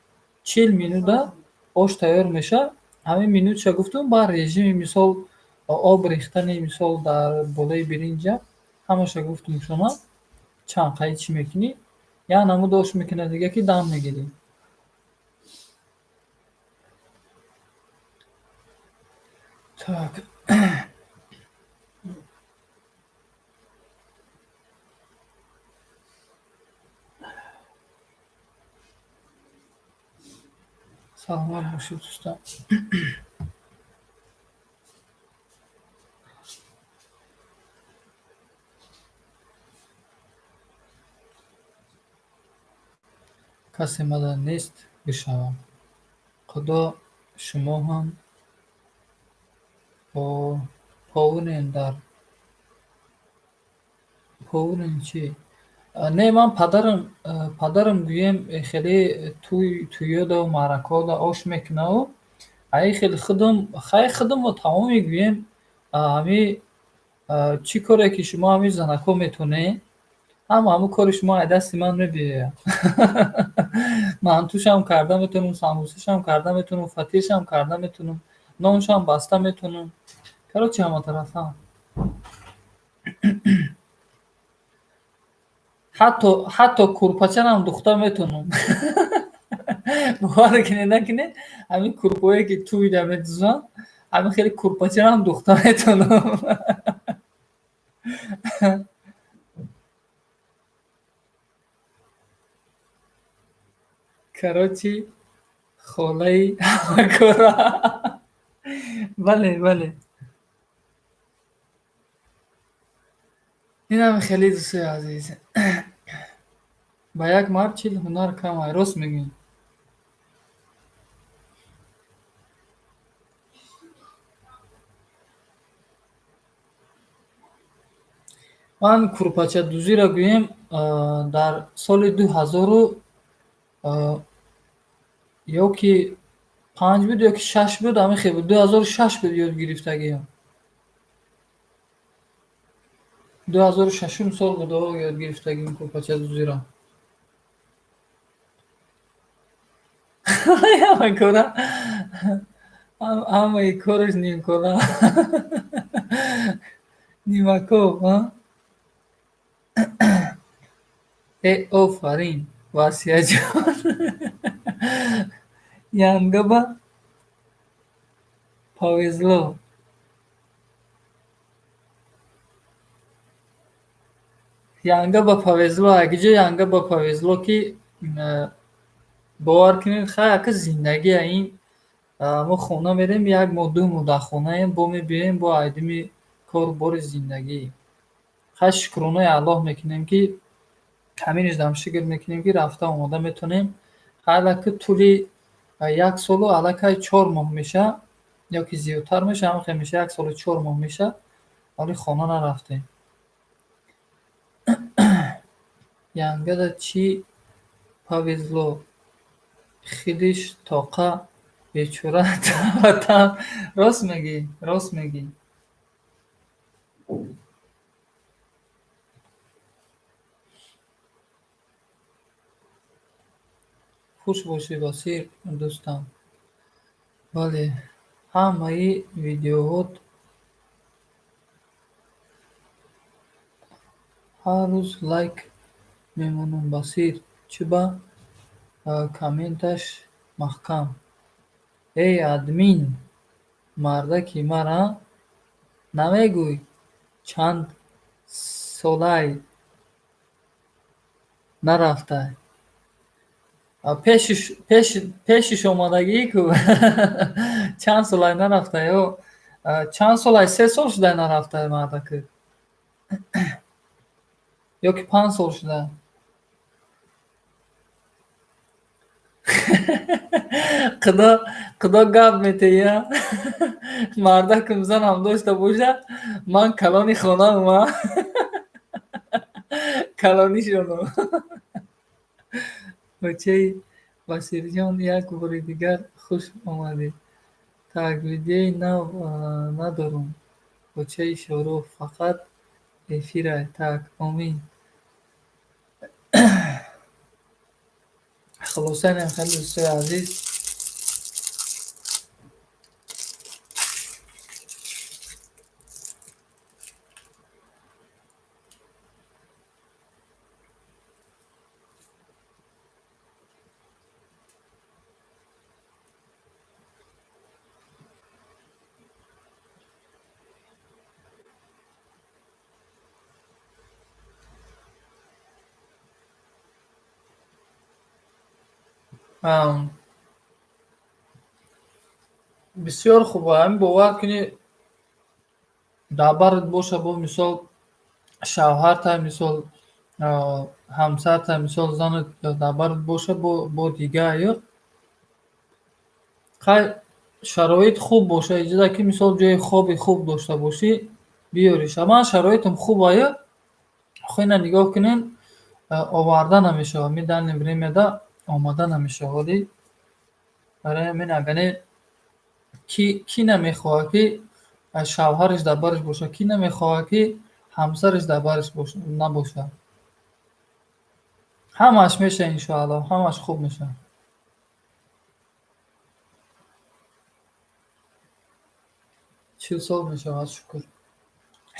S2: 40 минута ош тайёр меша. Ҳамин минутша гуфтам ба режими мисол об рехтани мисол дар болои биринҷа ҳамаша гуфтам шуна. Чанд қай чӣ мекунӣ? Я намуд ош мекунӣ дига ки дам мегирӣ. Так. саломат бошед дӯстон. касе мадан нест бишавам. худо шумо ҳам повунен дар повунен чӣ? Не, ман падарам гӯем хеле тӯёда маъракода ош мекунаву ай хеле худамро тамом мегӯем ҳами чӣ коре ки шумо ҳами занако метонед, ҳамун кори шумо аз дасти ман мебиёяд. мантушам карда метонам, самбусашам карда метонам, фатишам карда метонам, ноншам баста метонам. Короче, ҳаматарафан. ҳатто курпачанам духта метонам. бовар кунед накунед, ҳамин курпое ки тӯйда медузанд, ҳамин хеле курпачанам духта метонам. короче, холаи ҳамакора. Бале, бале. Инам хеле дӯстои азиз. Ба як мард 40 ҳунар кам ай, рост мегӯем. Ман курпачадӯзиро гӯем, дар соли 2000 ё ки 5 буд ё ки 6 буд, ҳамин буд, 2006 буд ёдгирифтагиём. 2006 сол буд ёдгирифтагиём курпачадӯзиро. Ҳамакора, ҳамаи кораш нимкора. Нимаков, офарин Васияҷон. Янгаба повезло. Янгаба повезло, агиҷо янгаба повезло ки бовар кунед хай ака зиндагия ин. Мо хона мерем, як моҳ 2 моҳ дар хонаем, бо мебием бо айдими кору бори зиндагӣ. Хай шукронаи Аллоҳ мекунем ки ҳаминаш дам шукр мекунем ки рафта омода метонем. Ҳалаки тӯли 1 солу аллакай 4 моҳ меша, ё ки зиёдтар меша, ҳамахе меша 1 солу 4 моҳ меша, вале хона нарафтем. Янгада чӣ повезло, хидиш тоқа бечора ватан. Рост мегӣ, рост мегӣ. хуш бошӣ Басир дӯстам. Бале, ҳамаи видеоҳот ҳар рӯз лайк мемонам. Басир чӣ ба комменташ маҳкам. Эй админ, мардаки мара намегӯй чанд солай нарафтай. Пешиш омадагӣ ку. Чанд солай нарафтай, ё чанд солай, 3 сол шудай нарафтай мардаки. Ё ки 5 сол шудай. Худо гап метая. Мардакум занам дошта боша, ман калони хонаама. Калонишонам. Бачаи Басирҷон, як бори дигар хуш омадед. Так, видеои нав надорум. Бачаи Шорух фақат эфирай. Так, омин. Хулоса инам хеле дӯстои азиз. Бисёр хуб. Ҳамин бовар кунӣ дар барат боша, бо мисол шавҳартай, мисол ҳамсартай, мисол занат дар барат боша, бо дигар ё хай шароит хуб боша, иҷода ки мисол ҷои хоби хуб дошта бошӣ, биёриш. Ман шароитам хуба ё хо ина нигоҳ кунем, оварда намешавад, ми дани времяда омада намешавад. Барои ҳамин агане ки намехоҳад ки шавҳараш дар бараш бошад, ки намехоҳад ки ҳамсараш дар бараш набошад. Ҳамааш мешавад иншоаллоҳ, ҳамааш хуб мешавад. Чил сол мешавад, шукр.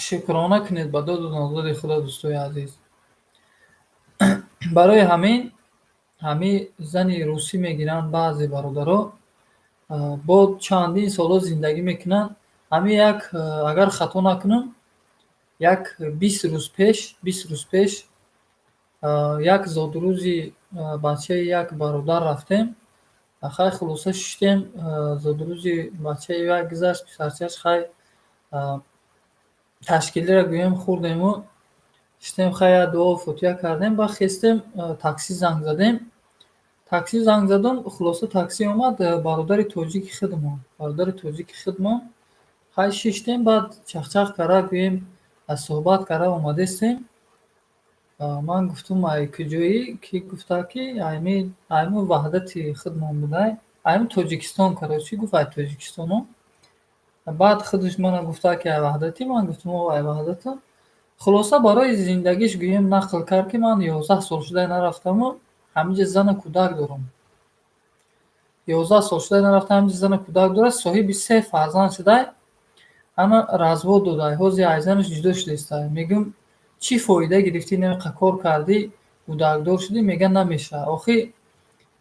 S2: Шукрона кунед ба доду нозади худо, дӯстои азиз. Барои ҳамин зани русӣ мегиранд баъзе бародаро, бо чандин соло зиндагӣ мекунанд. Ҳамин як, агар хато накунам, як 20 рӯз пеш як зодрӯзи бачаи як бародар рафтем. хай хулоса шиштем задрузи бачаи ва гузашт писарчаш хай ташкилиро гӯем хурдему шиштем хай дуо фотиҳа кардем ба хестем такси занг задем. Такси занг задам, хулоса такси омад, бародари тоҷики хидмон хай шиштем, баъд чахчах кара гӯем суҳбат кара омадестем. Ман гуфтум ай куҷоӣ? Ки гуфта ки айму ваҳдати хидмон будай, айму Тоҷикистон кара. Чӣ гуфт ай Тоҷикистону? Баъд худаш мана гуфта ки ай ваҳдатӣ, ман гуфтум о ай ваҳдата. Хулоса барои зиндагиш гӯем нақл кард ки ман 11 сол шудай нарафтаму ҳамиҷа зана кӯдак дорам. 11 сол шудай нарафтам, ҳамиҷа зана кӯдак дорад, соҳиби 3 фарзанд шудай, ана развод додай, ҳози аз занаш ҷудо шудестай. Мегӯм чӣ фоида гирифтӣ, намеқа кор кардӣ, кӯдакдор шудӣ? Мегӯяд намеша. Охи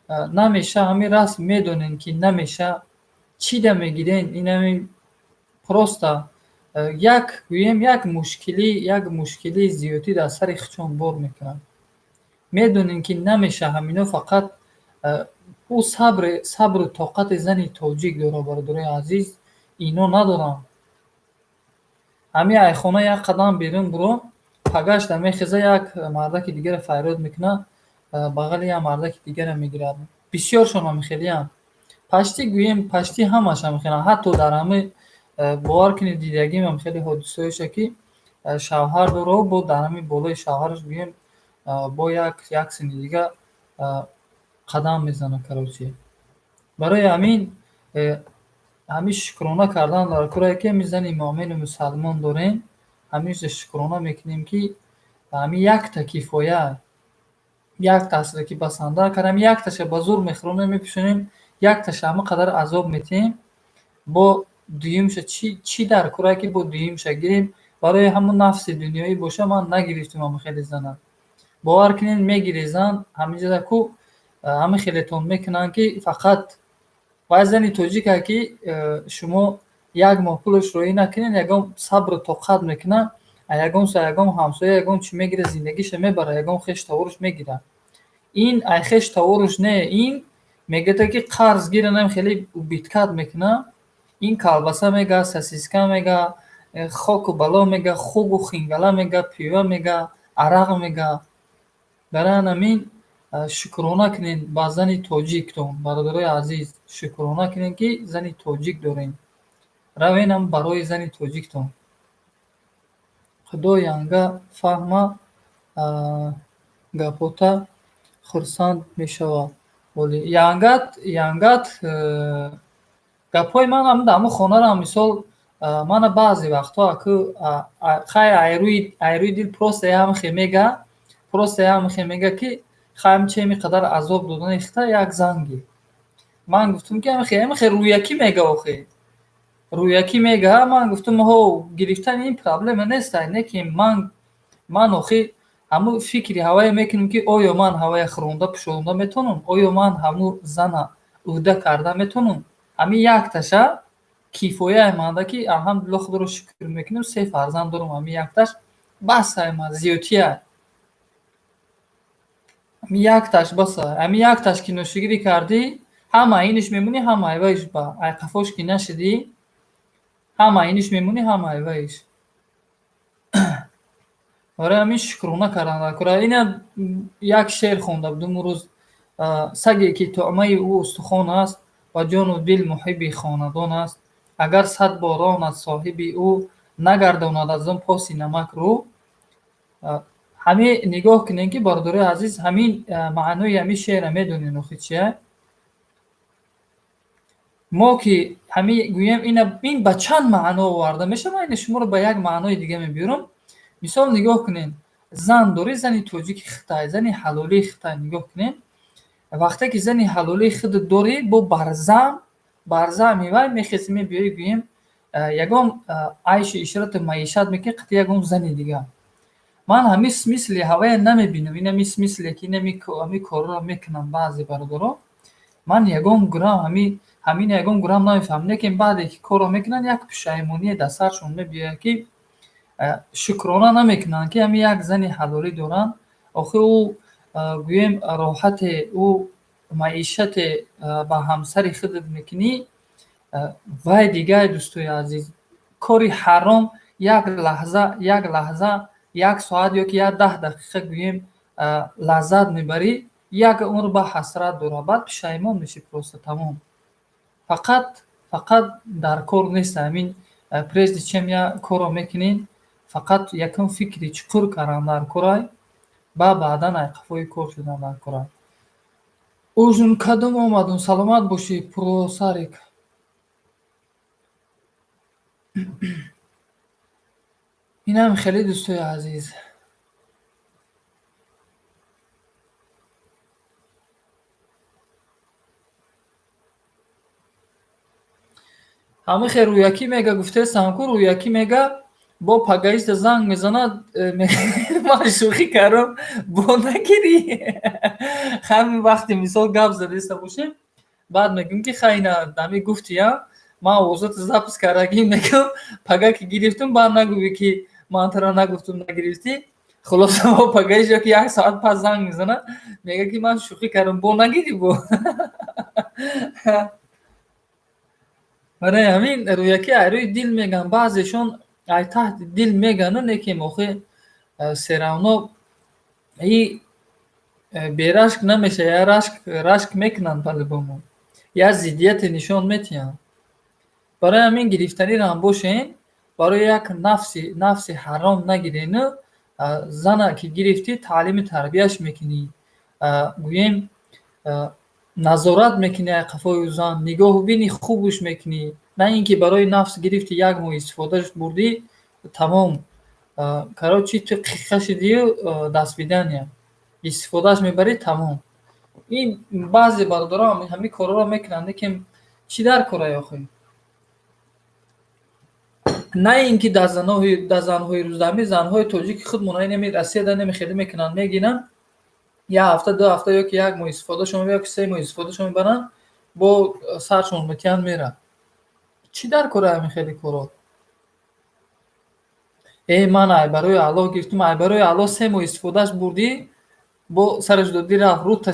S2: намеша, ҳамин расм медонем ки намеша. Чӣ да мегирен? Инами просто гӯем як мушкили зиёдӣ дар сари хучон бор мекунад. Медонем ки намеша, ҳамино фақат ӯ сабру тоқати зани тоҷик дорад. Бародарои азиз, ино надорам. Ҳамин айхона як қадам берун биро, пагашта мехеза, як мардаки дигаре файрод мекунад, бағали як мардаки дигаре мегирад. Бисёршонам хелиям. Пашти гӯем, пашти ҳамашам хелиям. Ҳатто дар ҳамин бовар кунед, дидагимам хеле ҳодисаҳоша ки шавҳар дорад, бо дар ҳамин болои шавҳараш гӯем бо як сини дига қадам мезанад. Карочи барои ҳамин шукрона кардан дар корае ки ҳамин зани муъмину мусалмон дорем, ҳамиша шукрона мекунем ки ҳамин якта кифоя, якташро ки басанда кардем, якташа ба зур мехӯрем, мепӯшонем, якташа ҳамин қадар азоб метиҳем. Бо дуюмша чӣ дар корае ки бо дуюмша гирем, барои ҳамун нафси дунёӣ боша. Ман нагирифтум ҳамин хеле зана. Бовар кунед, мегирӣ зан ҳаминҷода ку ҳамин хелетон мекунанд ки фақат вай зани тоҷика ки шумо як моҳ пулаш роӣ накунед, ягон сабру тоқат мекунад, ягон ҳамсоя ягон чӣ мегирад, зиндагиша мебарад, ягон хеш товараш мегирад. Ин ай хеш товараш не, ин мегӯяд ки қарз гирад, хеле убиткат мекунад. Ин калбаса мега, сосиска мега, хоку бало мега, хугу хингала мега, пива мега, арақ мега. Барои ҳамин шукрона кунед ба зани тоҷиктон. Бародарои азиз, шукрона кунед ки зани тоҷик дорем. Равенам барои зани тоҷиктон. Худо янга фаҳма гапота хурсанд мешавад. Янгат гапҳои манам дар ҳамун хонарам, мисол мана баъзе вақтҳо хай айрӯи дил просто ҳамихе мега ки хайм чеми қадар азоб додан ихта як занги. Ман гуфтум ки ҳамихе рӯякӣ мега, охе рӯякӣ мега. Ман гуфтум ҳо гирифтани ин проблема нестай, не ки ман охи ҳамун фикри ҳавае мекунам ки оё ман ҳавая хӯронда пӯшонда метавонам, оё ман ҳамун зана ӯҳда карда метавонам. Ҳамин якташа кифояи манда ки алҳамдулилло худоро шукр мекунам, 3 фарзанд дорам. Ҳамин якташ басай ман зиёдтия. Ҳамин якташ баса. Ҳамин якташ ки нӯшигирӣ кардӣ, ҳама иниш мемунӣ, ҳама айваиш ба айқафош ки нашидӣ, ҳама иниш мемунӣ, ҳама айваиш. Барои ҳамин шукрона кардан дар кора. Ина як шеър хонда будум рӯз. Саге ки туъмаи ӯ устухон аст ва ҷону дил муҳибби хонадон аст. Агар 100 бор ронад соҳиби ӯ, нагардонад аз он поси намак рӯ. ҳамин нигоҳ кунем ки бародарои азиз, ҳамин маънои ҳамин шеъра медонем охи чи аст? Мо ки ҳамин гӯем ин ба чанд маъно оварда мешавад, ман ина шуморо ба як маънои дига мебиёрам. Мисол нигоҳ кунед, зан дорӣ, зани тоҷики Хитай, зани ҳалолии Хитай нигоҳ кунед. Вақте ки зани ҳалолии худат дорӣ, бо барзами вай мехезӣ мебиёӣ, гӯем ягон айшу ишрату маишат мекунӣ, қати ягон зани дига. Ман ҳамин смисли ҳавая намебинам. Ин ҳамин смисле ки ҳамин корро мекунанд баъзе бародаро. Ман ягон грамм ҳамин ягон грамм намефаҳмам. Лекин баъде ки корро мекунанд, як пушаймоние дар саршон мебиёяд ки шукрона намекунанд ки ҳамин як зани ҳалолӣ доранд. Охи ӯ гӯем роҳате, ӯ маишати ба ҳамсари худат мекунӣ, вай дигар дӯстои азиз, кори ҳаром як лаҳза, як соат ёки як 10 дақиқа гӯем лаззат мебарӣ, як умр ба ҳасрат дора, баъд пушаймон мешӣ просто тамом. Фақат дар кор нест, ҳамин прежде чем як корро мекунен, фақат якум фикри чуқур кардан дар корай, ба баъдан айқафои кор шудан дар корай. Ӯзун кадом омадум, саломат бошӣ пуросарик. инам хеле дӯстои азиз. ҳамин хел рӯяки мега гуфтестам ку, рӯяки мега бо пагаист занг мезанад, ман шӯхӣ кардам, бо нагирӣ. Ҳамин вақте мисол гап задаиста бошем, баъд мегӯм ки хайна ҳамин гуфтия, ман овозату запис кардаги мегӯм, пагаки гирифтум, баъд нагӯӣ ки ман тара нагуфтум нагирифтӣ. Хулоса бо пагаиш ёки як соат пас занг мезанад, мега ки ман шӯхӣ кардам, бо нагирӣ бо. барои ҳамин рӯяки айрӯи дил меган, баъзешон ай таҳти дил мегану, не ки охир серавно и берашк намеша, я рашк мекунанд по-любому, я зиддияте нишон метиҳанд. барои ҳамин гирифтаниро ҳам бошен, барои як нафси ҳаром нагирену, зана ки гирифтӣ таълими тарбияш мекунӣ, гӯем назорат мекунӣ айқафои зан, нигоҳубини хубуш мекунӣ, на ин ки барои нафс гирифти як моҳ истифодаш бурдӣ, тамом, карочи ту қиққа шидию, дасвидания, истифодаш мебарӣ, тамом. Ин баъзе бародарон ҳамин корро мекунанд, лекин чӣ дар корай охир? На ин ки дар занҳои рӯздамӣ, занҳои тоҷики худмон неми Россияда неми хеле мекунанд, мегиранд, як ҳафта, 2 ҳафта ёки як моҳ истифодашон мебаранд, ёки 3 моҳ истифодашон мебаранд, бо саршон метиҳанд мерад. Чӣ дар кора ҳамин хеле корро? Ман ай барои Аллоҳ гирифтум, ай барои Аллоҳ 3 моҳ истифодаш бурдӣ, бо сараш додӣ рафт, рута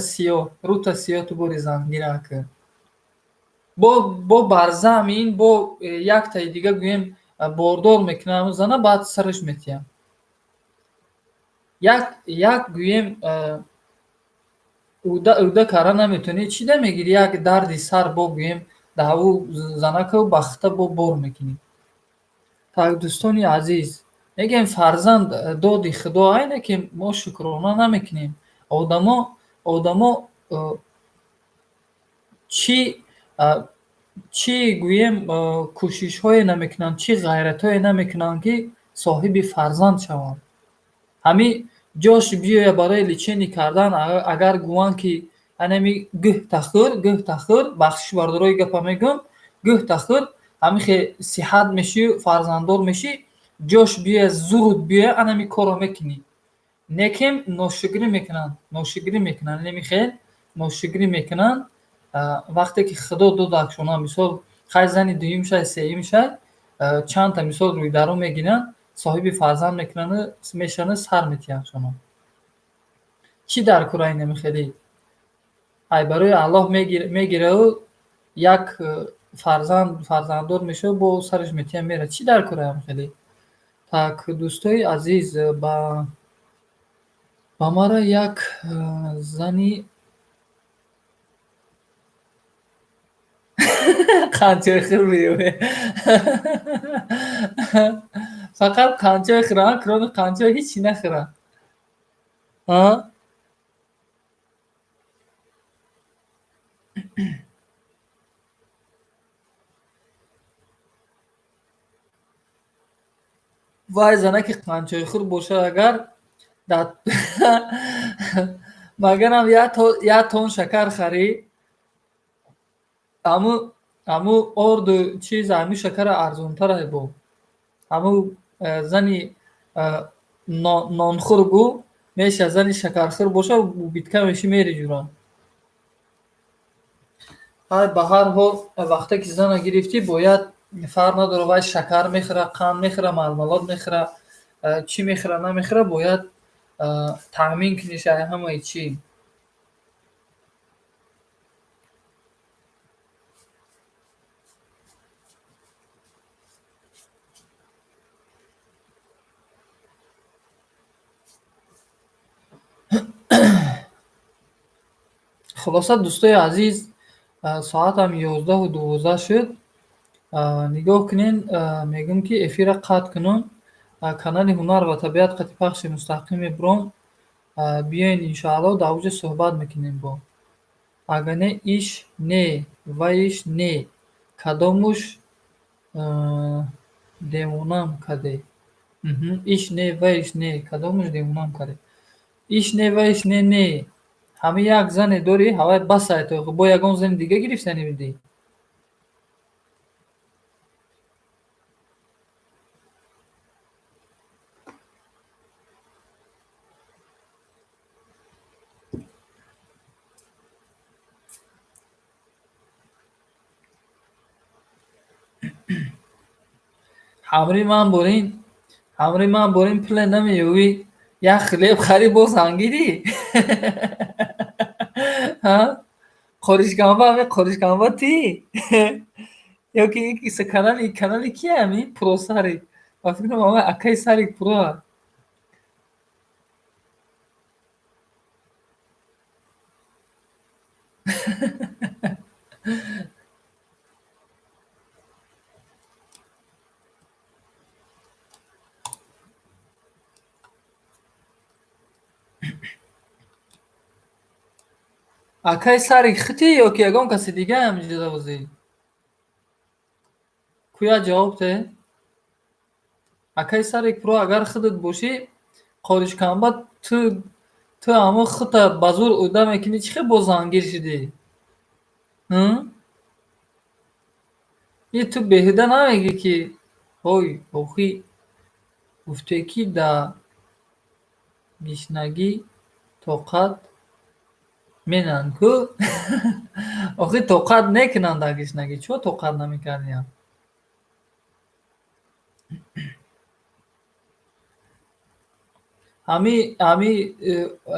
S2: сиёҳ ту бори зангира кард. Бо барзамин, бо яктаи дига гӯем бордор мекунам зана, баъд сараш метиҳам. Як гӯем ӯда карда наметонӣ, чӣ да мегирӣ, як дарди сар бо гӯем даву занаку бахта бо бор мекунӣ. Так дӯстони азиз, мегӯем фарзанд доди Худо, айне ки мо шукрона намекунем. Одамо чӣ гӯем кӯшишҳое намекунанд, чӣ ғайратҳое намекунанд ки соҳиби фарзанд шаванд. ҳамин ҷош биёя барои личени кардан, агар гӯванд ки анами гӯҳтахӯр, бахшишбардорои гапа мегӯм, гӯҳтахӯр, ҳамин хел сиҳат мешию, фарзанддор мешӣ, ҷош биёя, зуруд биёя, анами корро мекунӣ. Некем ношукрӣ мекунанд, неми хел ношукрӣ мекунанд. Вақте ки Худо додакшона, мисол хай зани дуюм шай, сеюм шай, чандта мисол рӯйдаро мегиранд, соҳиби фарзанд мекунанд, мешаванд, сар метиҳанд шуно. Чӣ дар кораи неми хелӣ? ай барои Аллоҳ мегирау, як фарзанддор мешавад, бо сараш метиҳад мерад. Чӣ дар кораи неми хелӣ? Так дӯстои азиз, ба мара як зани қанчохӯр меёбад. Фақат қанчоҳ хӯранд, кроме қанчоҳ ҳичи нахӯранд. вай занаки қанчоҳхӯр бошад, агар магарам як тон шакар харӣ, аму орду чиз, аму шакара арзонтарай бо. Аму зани нонхӯр гӯ, меша зани шакархӯр боша, битка меши мери ҷуран. ба ҳар ҳол вақте ки зана гирифтӣ, бояд фарқ надора вай шакар мехӯра, қанд мехӯра, мармалод мехӯра, чӣ мехӯра, намехӯра, бояд таъмин куниш ҳамаи чӣ. خلاصه دوستای عزیز ساعت هم 11:12 شد. نگاه کنین میگم که افیر قطع کنون کانال هنر و طبیعت قطع پخش مستقیم برام بیاین انشاءالله در اوج صحبت میکنیم با اگر نه ایش نه و ایش نه کدامش демонам каде иш не ва иш не кадомаш демонам каде иш не ва иш не не ҳама як зане дорӣ ҳавай басай то бо ягон зани дига гирифтани бидӣ ҳамри ман борин пуле намеёвӣ як хлеб харӣ боз ҳангирӣ қоришганба ҳаме қоришганба тӣ ё ки канали кие ҳами пуросари ба фикрам ҳама акаи сари пуроа акаи сари хитӣ ё ки ягон каси дига ҳамиҷода бозӣ куя ҷавоб те акаи сари пуро агар худат бошӣ қоришканба ту ҳамо хута ба зур ӯда мекунӣ чӣ хел боз ҳангир шудӣ и ту беҳуда намегӣ ки ҳой охӣ гуфте ки да гишнагӣ тоқат менанд ку охӣ тоқат мекунанд дар гишнагӣ чо тоқат намекардиям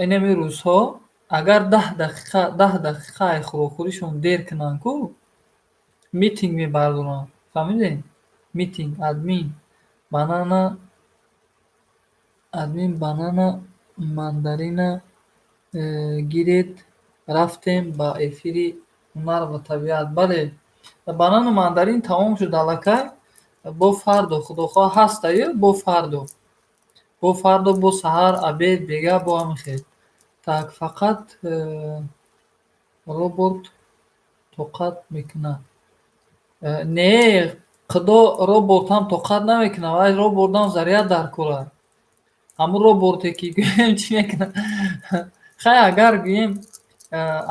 S2: инами рӯзҳо агар 10 дақиқаи хӯрокхӯришон дер кунанд ку митинг мебардоранд фаҳмидем митинг админ банана мандарина гиред рафтем ба эфири ҳунар ва табиат бале банану мандарин тамом шуд аллакай бо фардо худохоҳ ҳастаю бо фардо бо саҳар абед бега бо ҳамин хел так фақат робот тоқат мекунад не худо роботам тоқат намекунад вай роботам заряд дар кора ҳамун роботе ки гӯем чӣ мекунад хай агар гӯем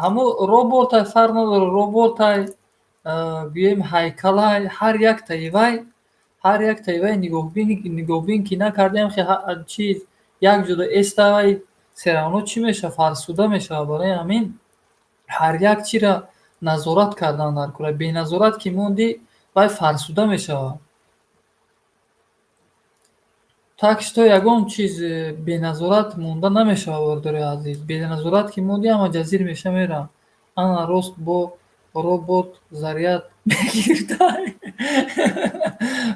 S2: ҳамун роботай фарқ надорад роботай гӯем ҳайкалай ҳар яктаи вай нигоҳбин ки накардем чиз як ҷудо эставай серавно чӣ мешавад фарсуда мешавад барои ҳамин ҳар як чиро назорат кардан дар кора беназорат ки монди вай фарсуда мешавад так что ягон чиз беназорат монда намешавад вардори азиз беназорат ки монди ҳама ҷазир меша мерам ана рост бо робот заряд мегирдай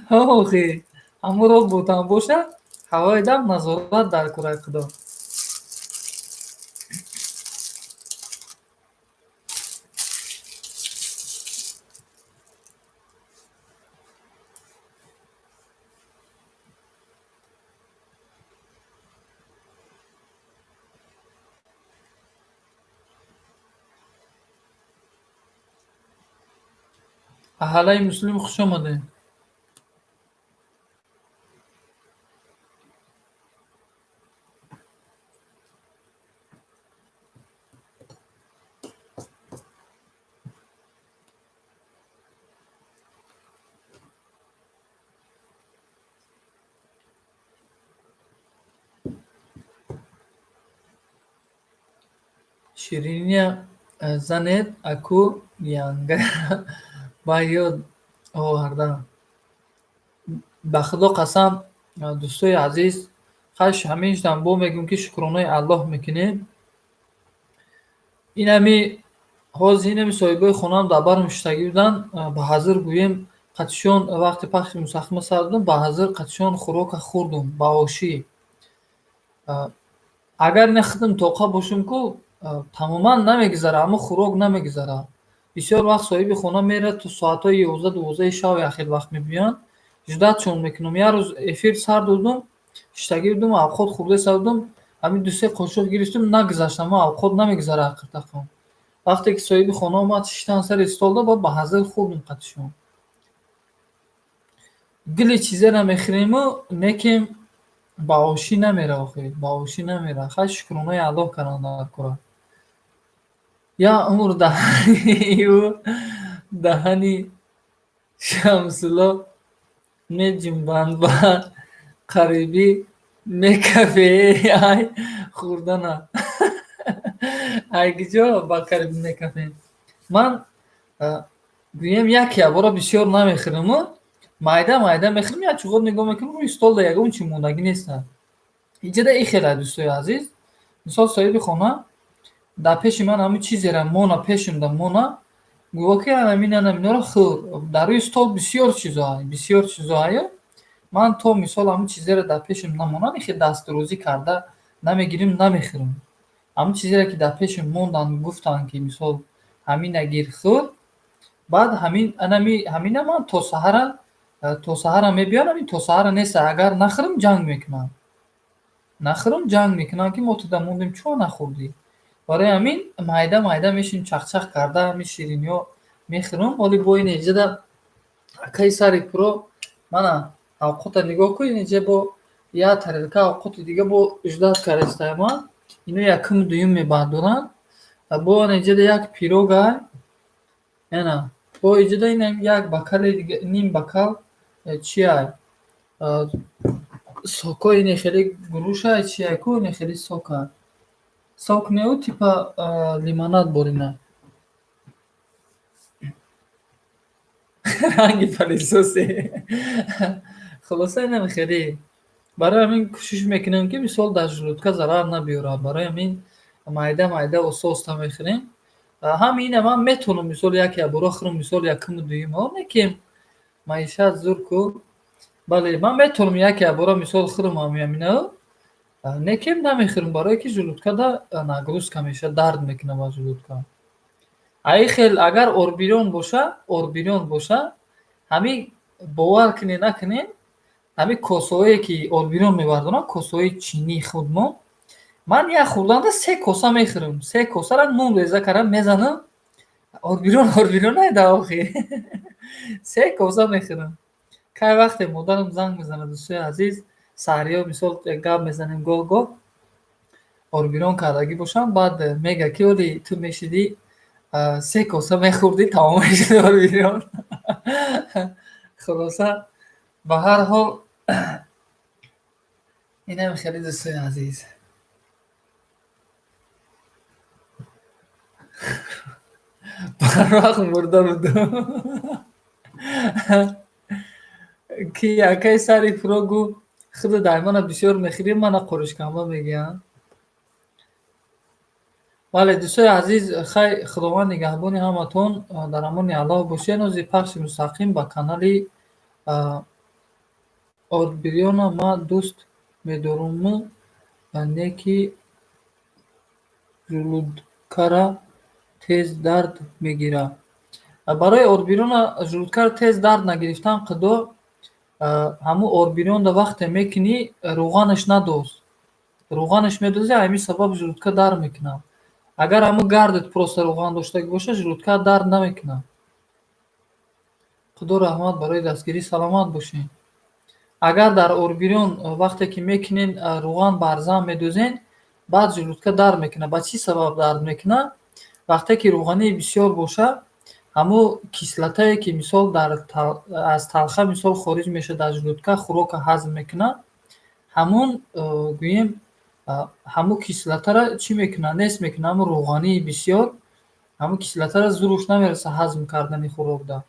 S2: охи ҳамун роботам боша ҳавои дам назорат дар кораи худо аҳалаи муслим хуш омадед шириния занед аку янга ба ёд овардам ба худо қасам дӯстои азиз хаш ҳамештам бо мегӯм ки шукронаи аллоҳ мекунем инами ҳозир инами соҳибои хонам дар бар муштагӣ буданд ба ҳазир гӯем қатишон вақти пахши мустақима сар додам ба ҳазир қатишон хӯрока хӯрдум ба ошӣ агар ина худам тоқа бошум ку тамоман намегузара, аммо хӯрок намегузара. Бисёр вақт соҳиби хона мерад, то соатҳои 11-12 шав яхел вақт мебиён. Жудат чун мекунам. Як рӯз эфир сар додум, штагӣ будум, авқот хӯрда садудум, ҳамин 2-3 қошуқ гирифтум, нагузаштам, авқот намегузара ақиртақам. Вақте ки соҳиби хона омад, шиштан сари столда, бо ба ҳазил хӯрдум қатишон. Гили чизера мехӯрему, некем ба ошӣ намера охир, ба ошӣ намера. Хай шукронаи Аллоҳ кардам дар кора. Я умр даҳани Шамсулло меҷунбанд ба қарибӣ мекафе ай хӯрдана. Айгиҷо ба қарибӣ мекафе. Ман гӯем яке бора бисёр намехӯрему, майда мехӯрем, як чуғоб нигоҳ мекунам, рӯи столда ягон чӣ мондагӣ неста. Иҷода ихела дӯстои азиз, мисол соҳиби хона дар пеши ман ҳамин чизеро мона пешумда мона, гӯё ки аминаро хӯр. Дар рӯи стол бисёр чизо ҳаю. Ман то мисол ҳамин чизеро дар пешум намонад, ихе дастдурӯзӣ карда намегирим, намехӯрам. Ҳамин чизеро ки дар пешум мондан, гуфтанд ки мисол ҳамина гир хӯр, баъд ҳамина ман то саҳара мебиёрам, то саҳара неста, агар нахӯрам ҷанг мекунам, ки мо туда мондем чӯ нахӯрдӣ. Барои ҳамин майда мешинем чахчах карда ҳамин шириниҳо мехӯрам. Оли бо ин эҷада акаи сари пуро мана авқота нигоҳ кун, ин эҷа бо як тарелка авқоти дига бо жудат каристаама, ино якум дуюм мебардоранд. Бо ин эҷада як пирога, яна бо эҷада ин як бакали дига, ним бакал чиай соко, ин хеле гурӯша чиай ку, ин хеле сока. Сок неу типа лимонад борина. Ранги палисосе. Хулоса инам хеле. Барои ҳамин кӯшиш мекунем ки мисол дар жӯлудка зарар набиёрад. Барои ҳамин майда ососта мехӯрем. Ҳамина ман метавонам мисол яке бора хӯрам, мисол якум дуюм, некем маишат зур ку. Бале, ман метавонам яке бора мисол хӯрам ҳамина. Некем намехӯрам, барое ки жӯлудкада нагрузка мешавад, дард мекунад ба жӯлудка. Айхел агар орбирён боша, ҳамин бовар кунед накунед, ҳамин косаҳое ки орбирён мебардоранд, косаҳои чинии худмон, ман як хӯрданда 3 коса мехӯрам. 3 косара нун реза карда мезанам. Орбирён найда охир. 3 коса мехӯрам. Кай вақте модарам занг мезанад, дӯстои азиз, саҳриё мисол гап мезанем гоҳ-гоҳ, орбирён кардагӣ бошам, баъд мега ки оли ту мешидӣ 3 коса мехӯрдӣ, тамом мешуд орбирён. Хулоса ба ҳар ҳол инам хеле дӯстои азиз. Барвақт мурда будам. Ки акаи сари пурогу худу даймана бисёр мехӯрӣ, мана қурушканба мегӯянд. Бале, дӯстои азиз, хай худованд нигаҳбони ҳаматон дар амони Аллоҳ бошед. Нози пахши мустақим ба канали орбирёна ма дӯст медоруму неки жӯлудкара тез дард мегирад. Барои орбирёна жӯлудкара тез дард нагирифтан қудо, ҳамун орбирёнда вақте мекунӣ, рӯғанаш надоз. Рӯғанаш медозӣ, ҳамин сабаб жӯлудка дард мекунад. Агар ҳамун гардит просто рӯған доштагӣ боша, жӯлудка дард намекунад. Худо раҳмат барои дастгирӣ саломат бошед. Агар дар орбирён вақте ки мекунен рӯған бар зам медозен, баъд жӯлудка дард мекунад. Ба чӣ сабаб дард мекунад? Вақте ки рӯғании бисёр боша, ҳамун кислотае ки мисол аз талха мисол хориҷ мешавад дар жӯлудка, хӯрока ҳазм мекунад, ҳамун гӯем ҳамун кислотаро чӣ мекунад? Нест мекунад. Ҳамун рӯғании бисёр, ҳамун кислотаро зуруш намераса ҳазм кардани хӯрокда.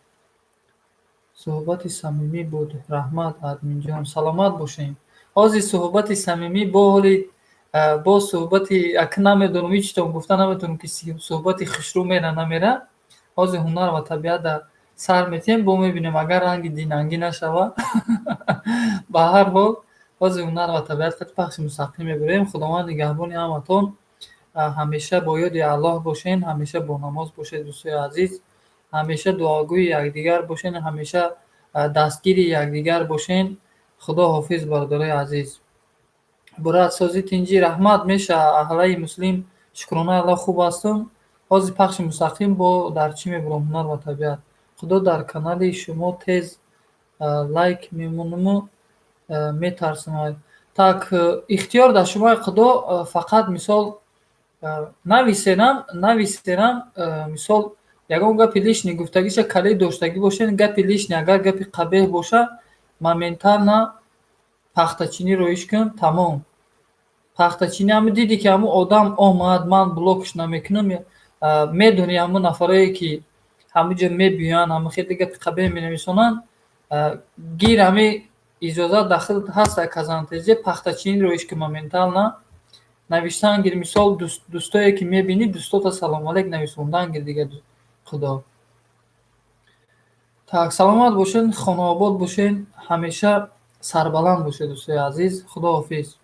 S2: Суҳбати самимӣ буд. Раҳмат админҷон. Саломат бошем. Ҳозир суҳбати самимӣ бо суҳбати намедонам ҳеч том гуфта наметавонам ки суҳбати хушрӯ мера намера. Ҳозир ҳунар ва табиатда сар метем, бо мебинем агар ранги динангӣ нашавад. Ба ҳар ҳол ҳозир ҳунар ва табиат пахши мустақим мебарем. Худованд нигаҳбони ҳаматон ҳамеша бо ёди Аллоҳ бошен, ҳамеша бо намоз бошед дӯстои азиз, ҳамеша дуогӯи якдигар бошен, ҳамеша дастгири якдигар бошен. Худо ҳофиз бародарои азиз. Буратсози тинҷӣ раҳмат меша аҳлаи муслим шукрона Аллоҳ хуб астум. Ҳозир пахши мустақим бо дарчи мебурам ҳунар ва табиат. Худо дар канали шумо тез лайк мемонуму метарсумад. Так ихтиёр дар шумои Худо. Фақат мисол нависерам мисол ягон гапи лишни гуфтагиша калид доштагӣ бошен, гапи лишни агар гапи қабеҳ боша моментална пахтачинӣ роиш кун, тамом. Пахтачинӣ ҳамн дидӣ ки ҳамн одам омад, ман блокш намекунам, медонӣ ҳамн нафарое ки ҳамуҷо мебиёянд, ҳамн хеле гапи қабеҳ менависонанд, гир ҳами иҷозат дахил ҳаст казантезе пахтачинӣ роиш кун моментална. Навиштан гир мисол дӯстое ки мебинӣ дӯстота салом алейк нависондан гир дига Худо. Так саломат бошед, хонаобод бошед, ҳамеша сарбаланд бошед дӯстои азиз. Худо ҳофиз.